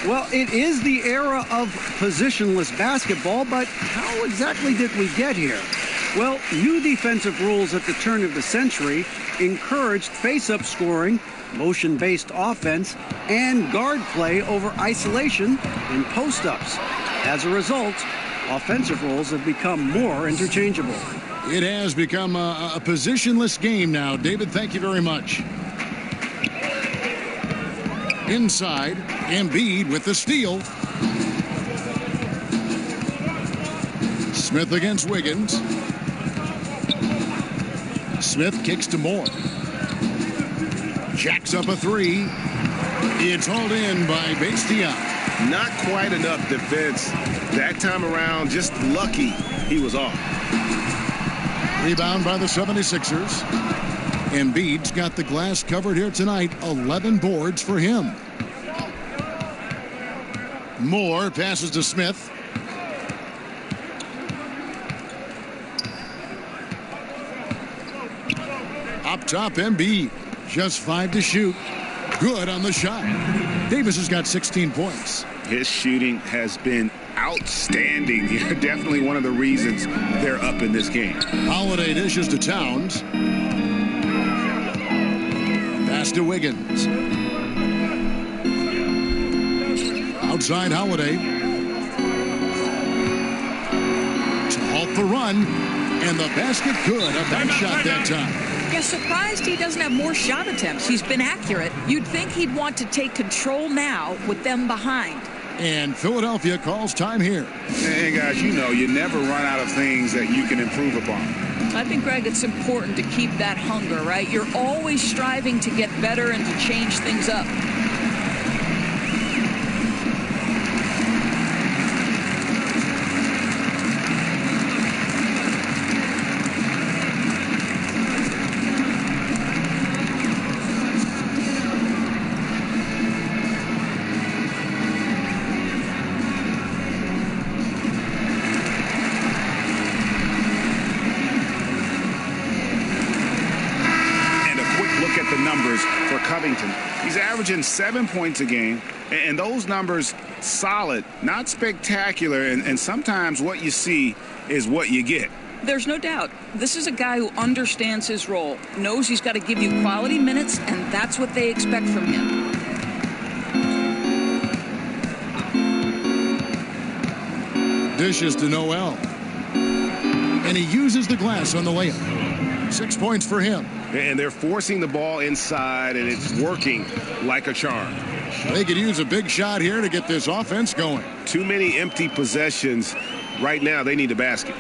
Well, it is the era of positionless basketball, but how exactly did we get here? Well, new defensive rules at the turn of the century encouraged face-up scoring, motion-based offense, and guard play over isolation and post-ups. As a result, offensive roles have become more interchangeable. It has become a positionless game now. David, thank you very much. Inside, Embiid with the steal. Smith against Wiggins. Smith kicks to Moore. Jacks up a three. It's hauled in by Bastian. Not quite enough defense that time around. Just lucky he was off. Rebound by the 76ers. Embiid's got the glass covered here tonight. 11 boards for him. Moore passes to Smith. Up top, Embiid. Just 5 to shoot. Good on the shot. Davis has got 16 points. His shooting has been outstanding. Definitely one of the reasons they're up in this game. Holiday dishes to Towns. Pass to Wiggins. Outside Holiday. To halt the run. And the basket good. A bank shot that time. Yeah, surprised he doesn't have more shot attempts. He's been accurate. You'd think he'd want to take control now with them behind. And Philadelphia calls time here. And guys, you know, you never run out of things that you can improve upon. I think, Greg, it's important to keep that hunger, right? You're always striving to get better and to change things up. He's averaging 7 points a game, and those numbers solid, not spectacular, and sometimes what you see is what you get. There's no doubt. This is a guy who understands his role, knows he's got to give you quality minutes, and that's what they expect from him. Dishes to Noel. And he uses the glass on the layup. 6 points for him. And they're forcing the ball inside, and it's working like a charm. They could use a big shot here to get this offense going. Too many empty possessions. Right now, they need a basket.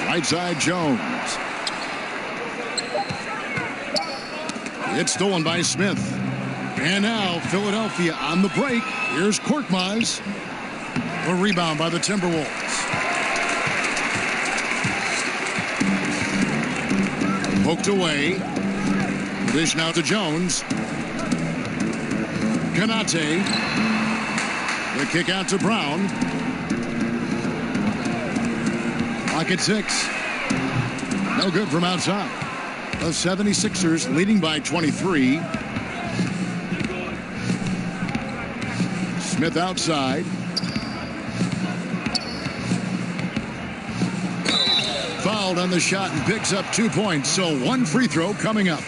Right side, Jones. It's stolen by Smith. And now, Philadelphia on the break. Here's Korkmaz. A rebound by the Timberwolves. Poked away. Dish now to Jones. Konate. The kick out to Brown. Clock at 6. No good from outside. The 76ers leading by 23. Smith outside. Fouled on the shot and picks up 2 points. So one free throw coming up.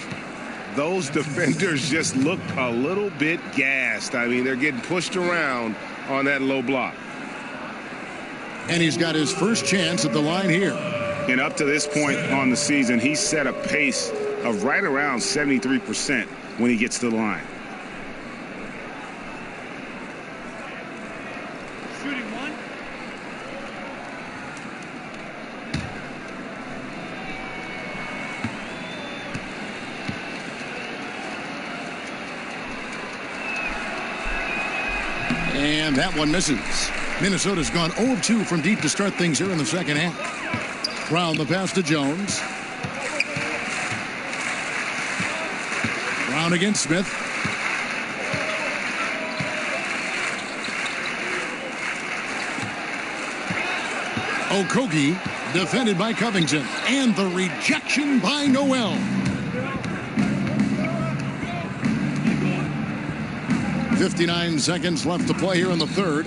Those defenders just look a little bit gassed. I mean, they're getting pushed around on that low block. And he's got his first chance at the line here. And up to this point on the season, he's set a pace of right around 73% when he gets to the line. Shooting one. And that one misses. Minnesota's gone 0 of 2 from deep to start things here in the second half. Brown the pass to Jones. Brown against Smith. Okogie defended by Covington. And the rejection by Noel. 59 seconds left to play here in the third.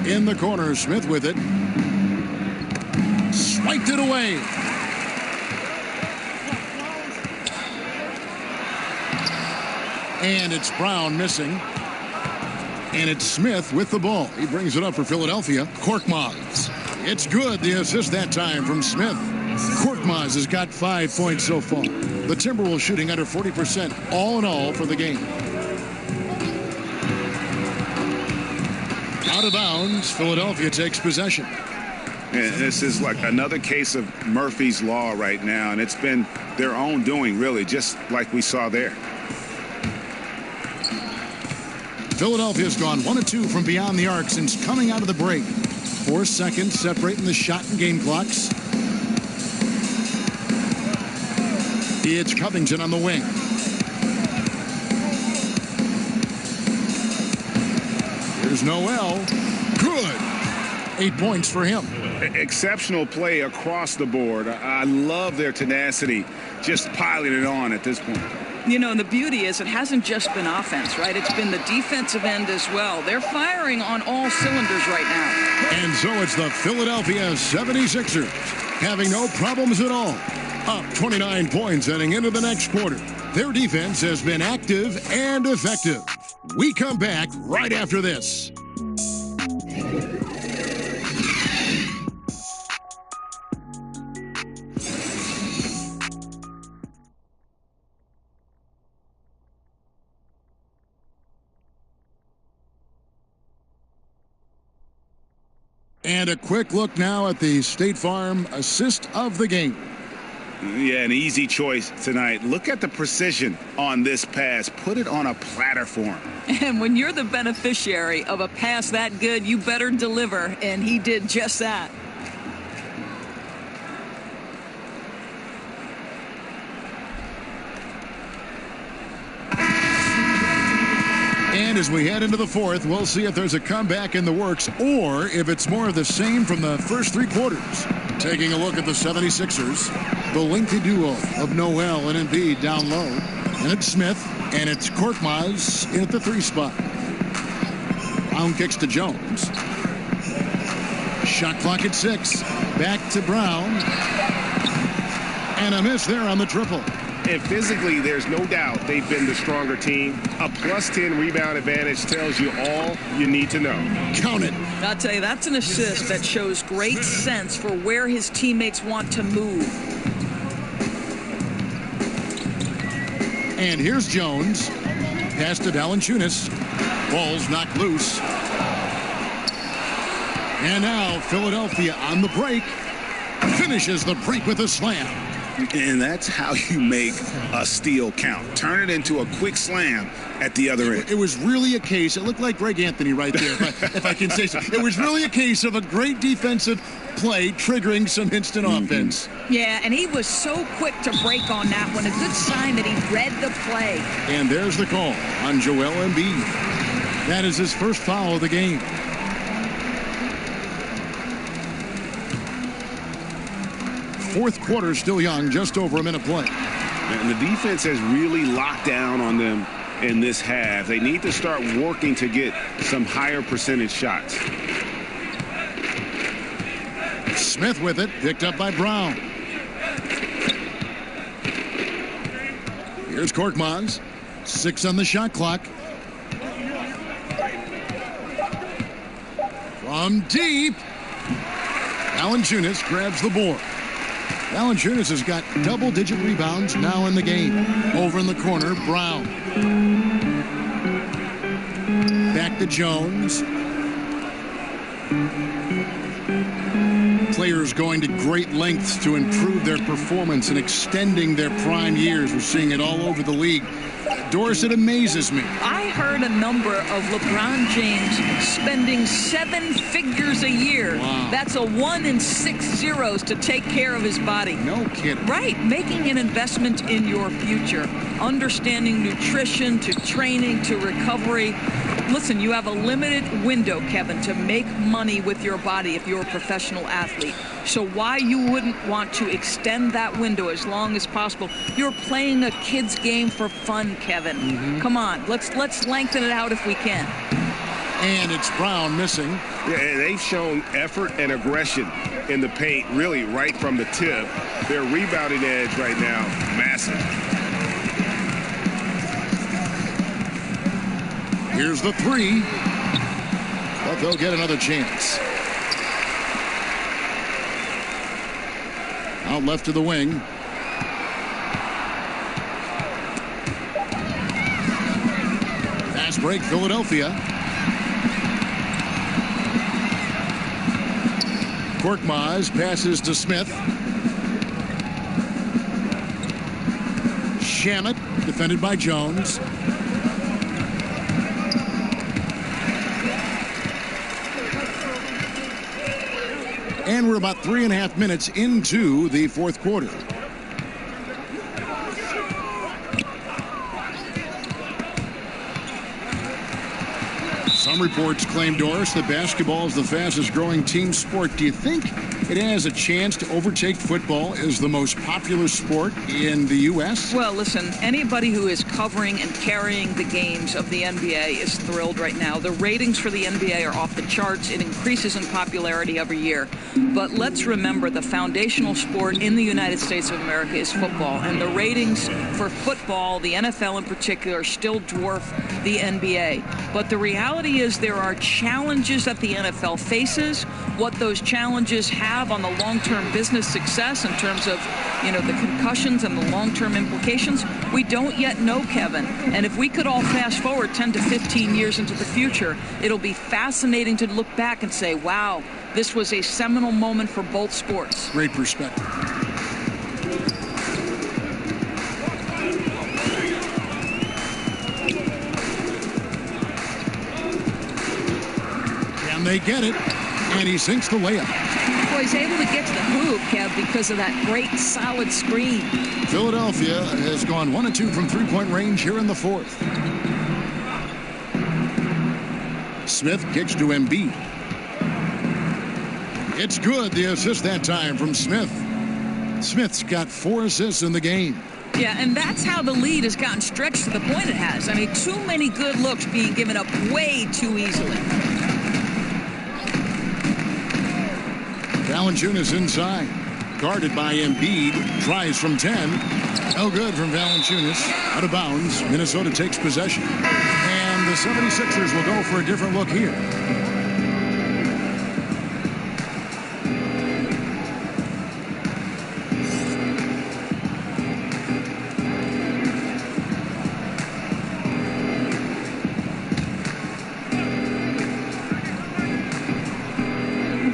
In the corner, Smith with it. Swiped it away. And it's Brown missing. And it's Smith with the ball. He brings it up for Philadelphia. Korkmaz. It's good. The assist that time from Smith. Korkmaz has got 5 points so far. The Timberwolves shooting under 40% all in all for the game. Out of bounds, Philadelphia takes possession. And this is like another case of Murphy's Law right now, and it's been their own doing, really, just like we saw there. Philadelphia's gone 1 of 2 from beyond the arc since coming out of the break. 4 seconds separating the shot and game clocks. It's Covington on the wing. Here's Noel. Good. 8 points for him. Exceptional play across the board. I love their tenacity, just piling it on at this point. You know, and the beauty is it hasn't just been offense, right? It's been the defensive end as well. They're firing on all cylinders right now. And so it's the Philadelphia 76ers having no problems at all. Up 29 points heading into the next quarter. Their defense has been active and effective. We come back right after this. And a quick look now at the State Farm assist of the game. Yeah, an easy choice tonight. Look at the precision on this pass. Put it on a platter for him. And when you're the beneficiary of a pass that good, you better deliver, and he did just that. And as we head into the fourth, we'll see if there's a comeback in the works or if it's more of the same from the first 3 quarters. Taking a look at the 76ers, the lengthy duo of Noel and Embiid down low. And it's Smith, and it's Korkmaz in at the 3 spot. Brown kicks to Jones. Shot clock at 6. Back to Brown. And a miss there on the triple. And physically, there's no doubt they've been the stronger team. A +10 rebound advantage tells you all you need to know. Count it. I'll tell you, that's an assist that shows great sense for where his teammates want to move. And here's Jones. Pass to Valanciunas. Ball's knocked loose. And now Philadelphia on the break. Finishes the break with a slam. And that's how you make a steal count. Turn it into a quick slam at the other end. It was really a case. It looked like Greg Anthony right there, if I can say so. It was really a case of a great defensive play triggering some instant offense. Yeah, and he was so quick to break on that one. A good sign that he read the play. And there's the call on Joel Embiid. That is his first foul of the game. fourth quarter still young, just over a minute play. And the defense has really locked down on them in this half. They need to start working to get some higher percentage shots. Smith with it, picked up by Brown. Here's Korkmaz. 6 on the shot clock. From deep. Valanciunas grabs the board. Valanciunas has got double-digit rebounds now in the game. Over in the corner, Brown. Back to Jones. Players going to great lengths to improve their performance and extending their prime years. We're seeing it all over the league. Doris, it amazes me. I heard a number of LeBron James spending 7 figures a year. Wow. That's a 1 in 6 zeros to take care of his body. No kidding. Right. Making an investment in your future. Understanding nutrition to training to recovery. Listen, you have a limited window, Kevin, to make money with your body if you're a professional athlete. So why you wouldn't want to extend that window as long as possible? You're playing a kid's game for fun, Kevin. Mm-hmm. Come on, let's lengthen it out if we can. And it's Brown missing. Yeah, and they've shown effort and aggression in the paint, really right from the tip. Their rebounding edge right now, massive. Here's the 3. But they'll get another chance. Out left to the wing. Fast break, Philadelphia. Korkmaz passes to Smith. Shamet, defended by Jones. And we're about 3.5 minutes into the fourth quarter. Some reports claim, Doris, that basketball is the fastest growing team sport. Do you think it has a chance to overtake football as the most popular sport in the U.S.? Well, listen, anybody who is covering and carrying the games of the NBA is thrilled right now. The ratings for the NBA are off the charts. It increases in popularity every year. But let's remember the foundational sport in the United States of America is football. And the ratings for football, the NFL in particular, still dwarf the NBA. But the reality is there are challenges that the NFL faces. What those challenges have on the long-term business success in terms of, the concussions and the long-term implications, we don't yet know, Kevin. And if we could all fast forward 10 to 15 years into the future, it'll be fascinating to look back and say, wow, this was a seminal moment for both sports. Great perspective. And they get it, and he sinks the layup. Well, he's able to get to the hoop, Kev, because of that great solid screen. Philadelphia has gone 1 of 2 from three-point range here in the fourth. Smith kicks to Embiid. It's good, the assist that time from Smith. Smith's got 4 assists in the game. Yeah, and that's how the lead has gotten stretched to the point it has. I mean, too many good looks being given up way too easily. Valanciunas inside. Guarded by Embiid. Tries from 10. No good from Valanciunas. Out of bounds. Minnesota takes possession. And the 76ers will go for a different look here.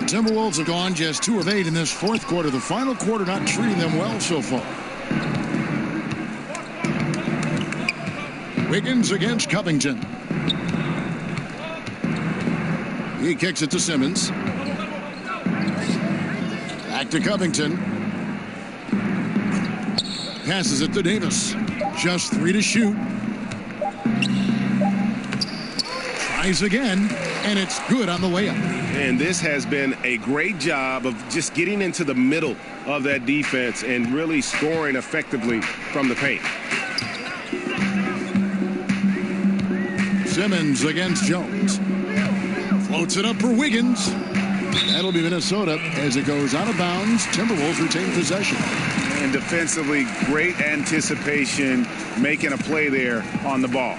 Timberwolves have gone just 2 of 8 in this fourth quarter. The final quarter not treating them well so far. Wiggins against Covington. He kicks it to Simmons. Back to Covington. Passes it to Davis. Just 3 to shoot. Tries again. and it's good on the way up. And this has been a great job of just getting into the middle of that defense and really scoring effectively from the paint. Simmons against Jones. Floats it up for Wiggins. That'll be Minnesota as it goes out of bounds. Timberwolves retain possession. And defensively, great anticipation, making a play there on the ball.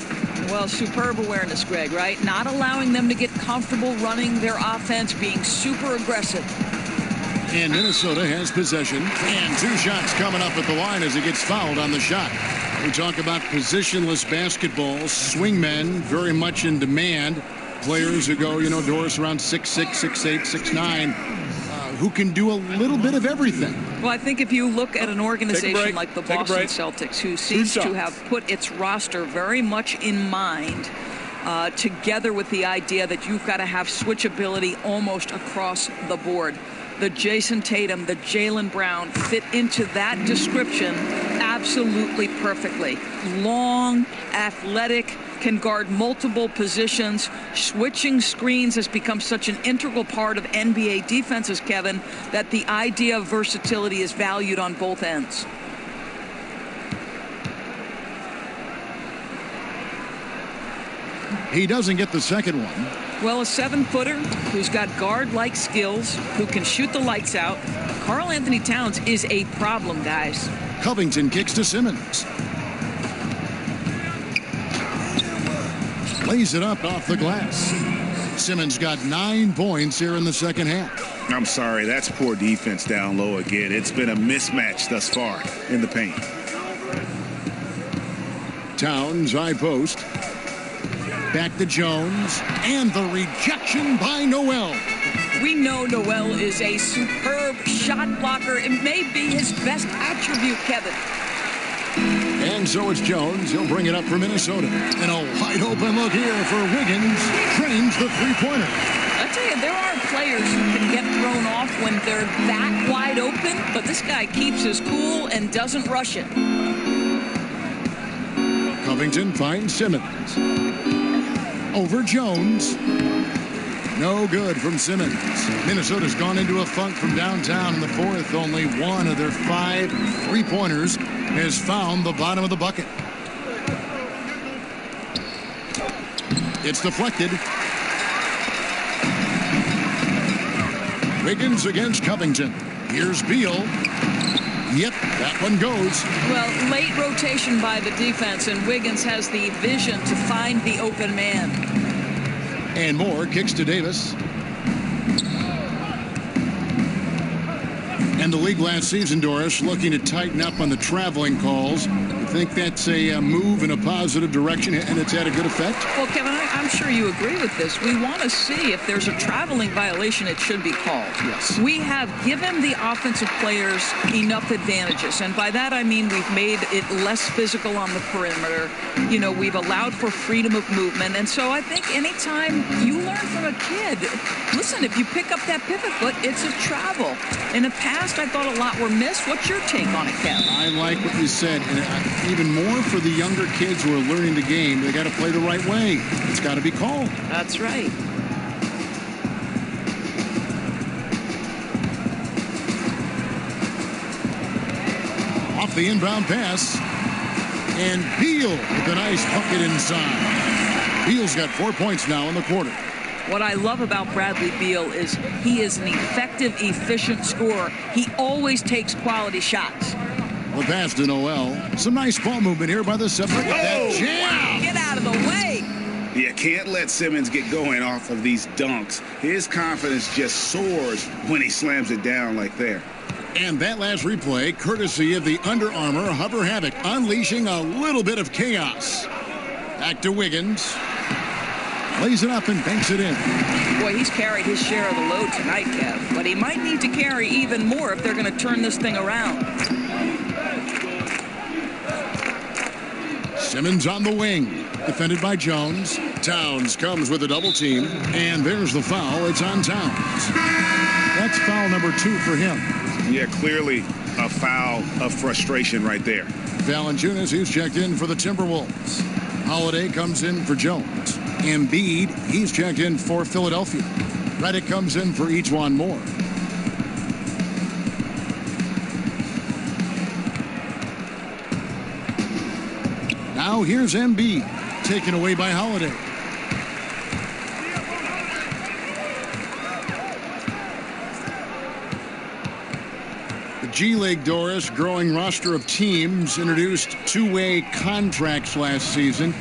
Well, superb awareness, Greg, right? Not allowing them to get comfortable running their offense, being super aggressive. And Minnesota has possession. And 2 shots coming up at the line as he gets fouled on the shot. We talk about positionless basketball. Swingmen very much in demand. Players who go, Doris, around 6'6", 6'8", 6'9", who can do a little bit of everything. Well, I think if you look at an organization like the Boston Celtics, who seems to have put its roster very much in mind, together with the idea that you've got to have switchability almost across the board. The Jason Tatum, the Jaylen Brown fit into that description absolutely perfectly. Long, athletic, can guard multiple positions. Switching screens has become such an integral part of NBA defenses, Kevin, that the idea of versatility is valued on both ends. He doesn't get the second one. Well, a 7-footer who's got guard-like skills, who can shoot the lights out. Karl-Anthony Towns is a problem, guys. Covington kicks to Simmons. Lays it up off the glass. Simmons got 9 points here in the second half. I'm sorry, that's poor defense down low again. It's been a mismatch thus far in the paint. Towns, high post. Back to Jones. And the rejection by Noel. We know Noel is a superb shot blocker. It may be his best attribute, Kevin. And so it's Jones. He'll bring it up for Minnesota. And a wide open look here for Wiggins. Trains the three-pointer. I tell you, there are players who can get thrown off when they're that wide open, but this guy keeps his cool and doesn't rush it. Covington finds Simmons. Over Jones. No good from Simmons. Minnesota's gone into a funk from downtown in the fourth. Only one of their 5 three-pointers has found the bottom of the bucket. It's deflected. Wiggins against Covington. Here's Beal. Yep, that one goes. Well, late rotation by the defense, and Wiggins has the vision to find the open man. And Moore kicks to Davis. And the league last season, Doris, looking to tighten up on the traveling calls. You think that's a move in a positive direction, and it's had a good effect? Well, Kevin, I'm sure you agree with this. We want to see if there's a traveling violation, it should be called. Yes. We have given the offensive players enough advantages, and by that I mean we've made it less physical on the perimeter. We've allowed for freedom of movement, and so I think anytime you learn from a kid, listen, if you pick up that pivot foot, it's a travel. In the past, I thought a lot were missed. What's your take on it, Kevin? I like what you said, and even more for the younger kids who are learning the game. They got to play the right way. It's got to be called. That's right. Off the inbound pass. And Beal with a nice bucket inside. Beal's got 4 points now in the quarter. What I love about Bradley Beal is he is an effective, efficient scorer. He always takes quality shots. The pass to Noel. Some nice ball movement here by the Celtics. That jam! Get out of the way! You can't let Simmons get going off of these dunks. His confidence just soars when he slams it down like there. And that last replay, courtesy of the Under Armour Hover Havoc, unleashing a little bit of chaos. Back to Wiggins. Lays it up and banks it in. Boy, he's carried his share of the load tonight, Kev. But he might need to carry even more if they're going to turn this thing around. Simmons on the wing. Defended by Jones. Towns comes with a double team. And there's the foul. It's on Towns. That's foul number 2 for him. Yeah, clearly a foul of frustration right there. Valanciunas, who's checked in for the Timberwolves. Holiday comes in for Jones. Embiid, he's checked in for Philadelphia. Redick comes in for Ejuan Moore. Now here's Embiid, taken away by Holiday. G-League, Doris, growing roster of teams, introduced two-way contracts last season.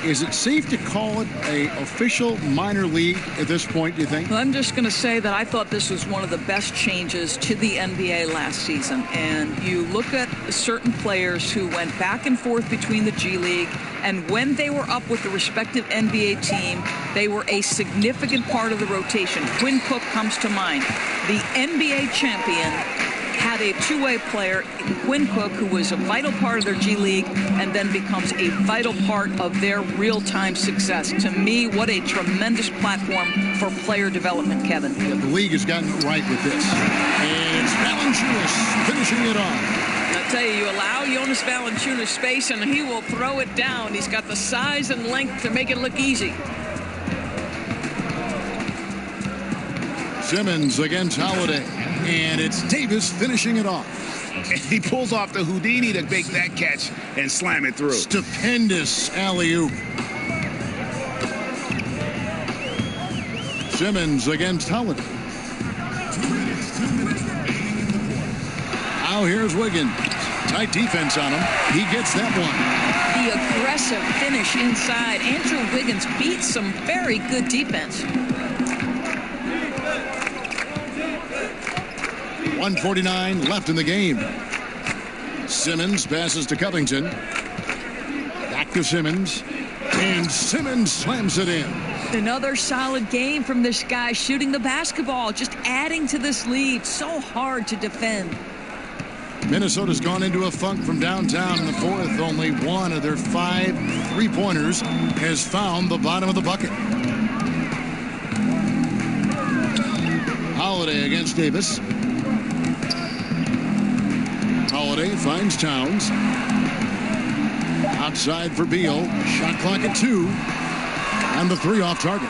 Is it safe to call it an official minor league at this point, do you think? Well, I'm just going to say that I thought this was one of the best changes to the NBA last season. And you look at certain players who went back and forth between the G-League, and when they were up with the respective NBA team, they were a significant part of the rotation. Quinn Cook comes to mind. The NBA champion had a two-way player in Quinn Cook, who was a vital part of their G League and then becomes a vital part of their real-time success. To me, what a tremendous platform for player development, Kevin. Yeah, the league has gotten it right with this. And it's Valanciunas finishing it off. I'll tell you, you allow Jonas Valanciunas space and he will throw it down. He's got the size and length to make it look easy. Simmons against Holiday. And it's Davis finishing it off. And he pulls off the Houdini to make that catch and slam it through. Stupendous alley-oop. Simmons against Holiday. Now here's Wiggins. Tight defense on him. He gets that one. The aggressive finish inside. Andrew Wiggins beats some very good defense. 1:49 left in the game. Simmons passes to Covington. Back to Simmons. And Simmons slams it in. Another solid game from this guy shooting the basketball, just adding to this lead. So hard to defend. Minnesota's gone into a funk from downtown in the fourth. Only one of their 5 3-pointers has found the bottom of the bucket. Holiday against Davis. Holiday finds Towns. Outside for Beal. Shot clock at 2. And the 3 off target.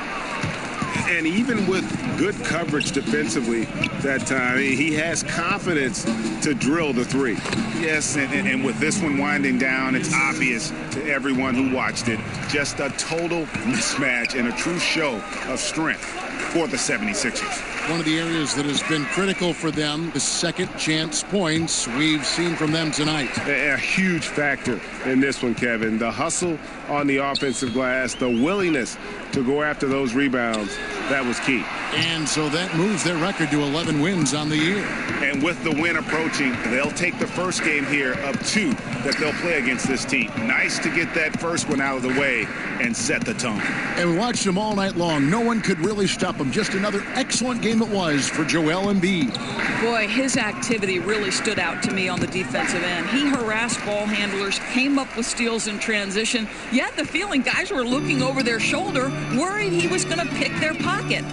And even with good coverage defensively that time, he has confidence to drill the 3. Yes, and with this one winding down, it's obvious to everyone who watched it. Just a total mismatch and a true show of strength for the 76ers. One of the areas that has been critical for them, the second chance points we've seen from them tonight. A huge factor in this one, Kevin. The hustle on the offensive glass, the willingness to go after those rebounds, that was key. And so that moves their record to 11 wins on the year. And with the win approaching, they'll take the first game here of 2 that they'll play against this team. Nice to get that first one out of the way and set the tone. And we watched them all night long. No one could really stop them. Just another excellent game it was for Joel Embiid. Boy, his activity really stood out to me on the defensive end. He harassed ball handlers, came up with steals in transition. You had the feeling guys were looking over their shoulder, worried he was going to pick their pocket.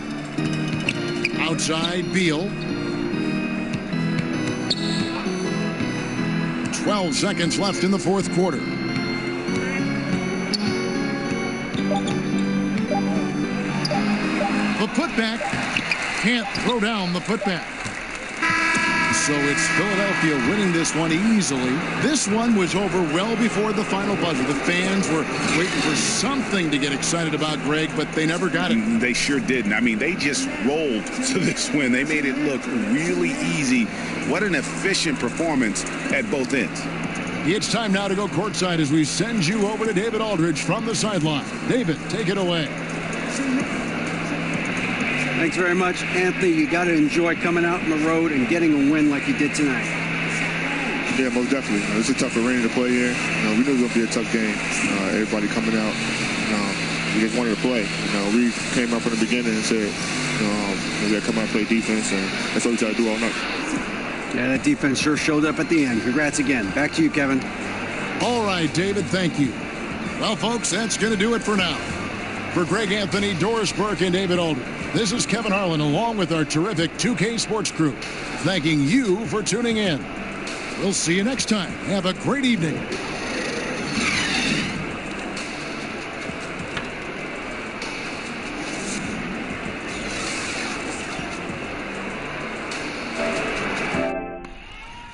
Outside, Beal. 12 seconds left in the fourth quarter. The putback. Can't throw down the putback. So it's Philadelphia winning this one easily. This one was over well before the final buzzer. The fans were waiting for something to get excited about, Greg, but they never got it. They sure didn't. I mean, they just rolled to this win. They made it look really easy. What an efficient performance at both ends. It's time now to go courtside as we send you over to David Aldridge from the sideline. David, take it away. Thanks very much, Anthony. You got to enjoy coming out on the road and getting a win like you did tonight. Yeah, most definitely. It's a tough arena to play in. We knew it was going to be a tough game. Everybody coming out, we just wanted to play. We came out from the beginning and said, we got to come out and play defense, and that's what we try to do all night. Yeah, that defense sure showed up at the end. Congrats again. Back to you, Kevin. All right, David, thank you. Well, folks, that's going to do it for now. For Greg Anthony, Doris Burke, and David Aldridge, this is Kevin Harlan along with our terrific 2K Sports crew, thanking you for tuning in. We'll see you next time. Have a great evening.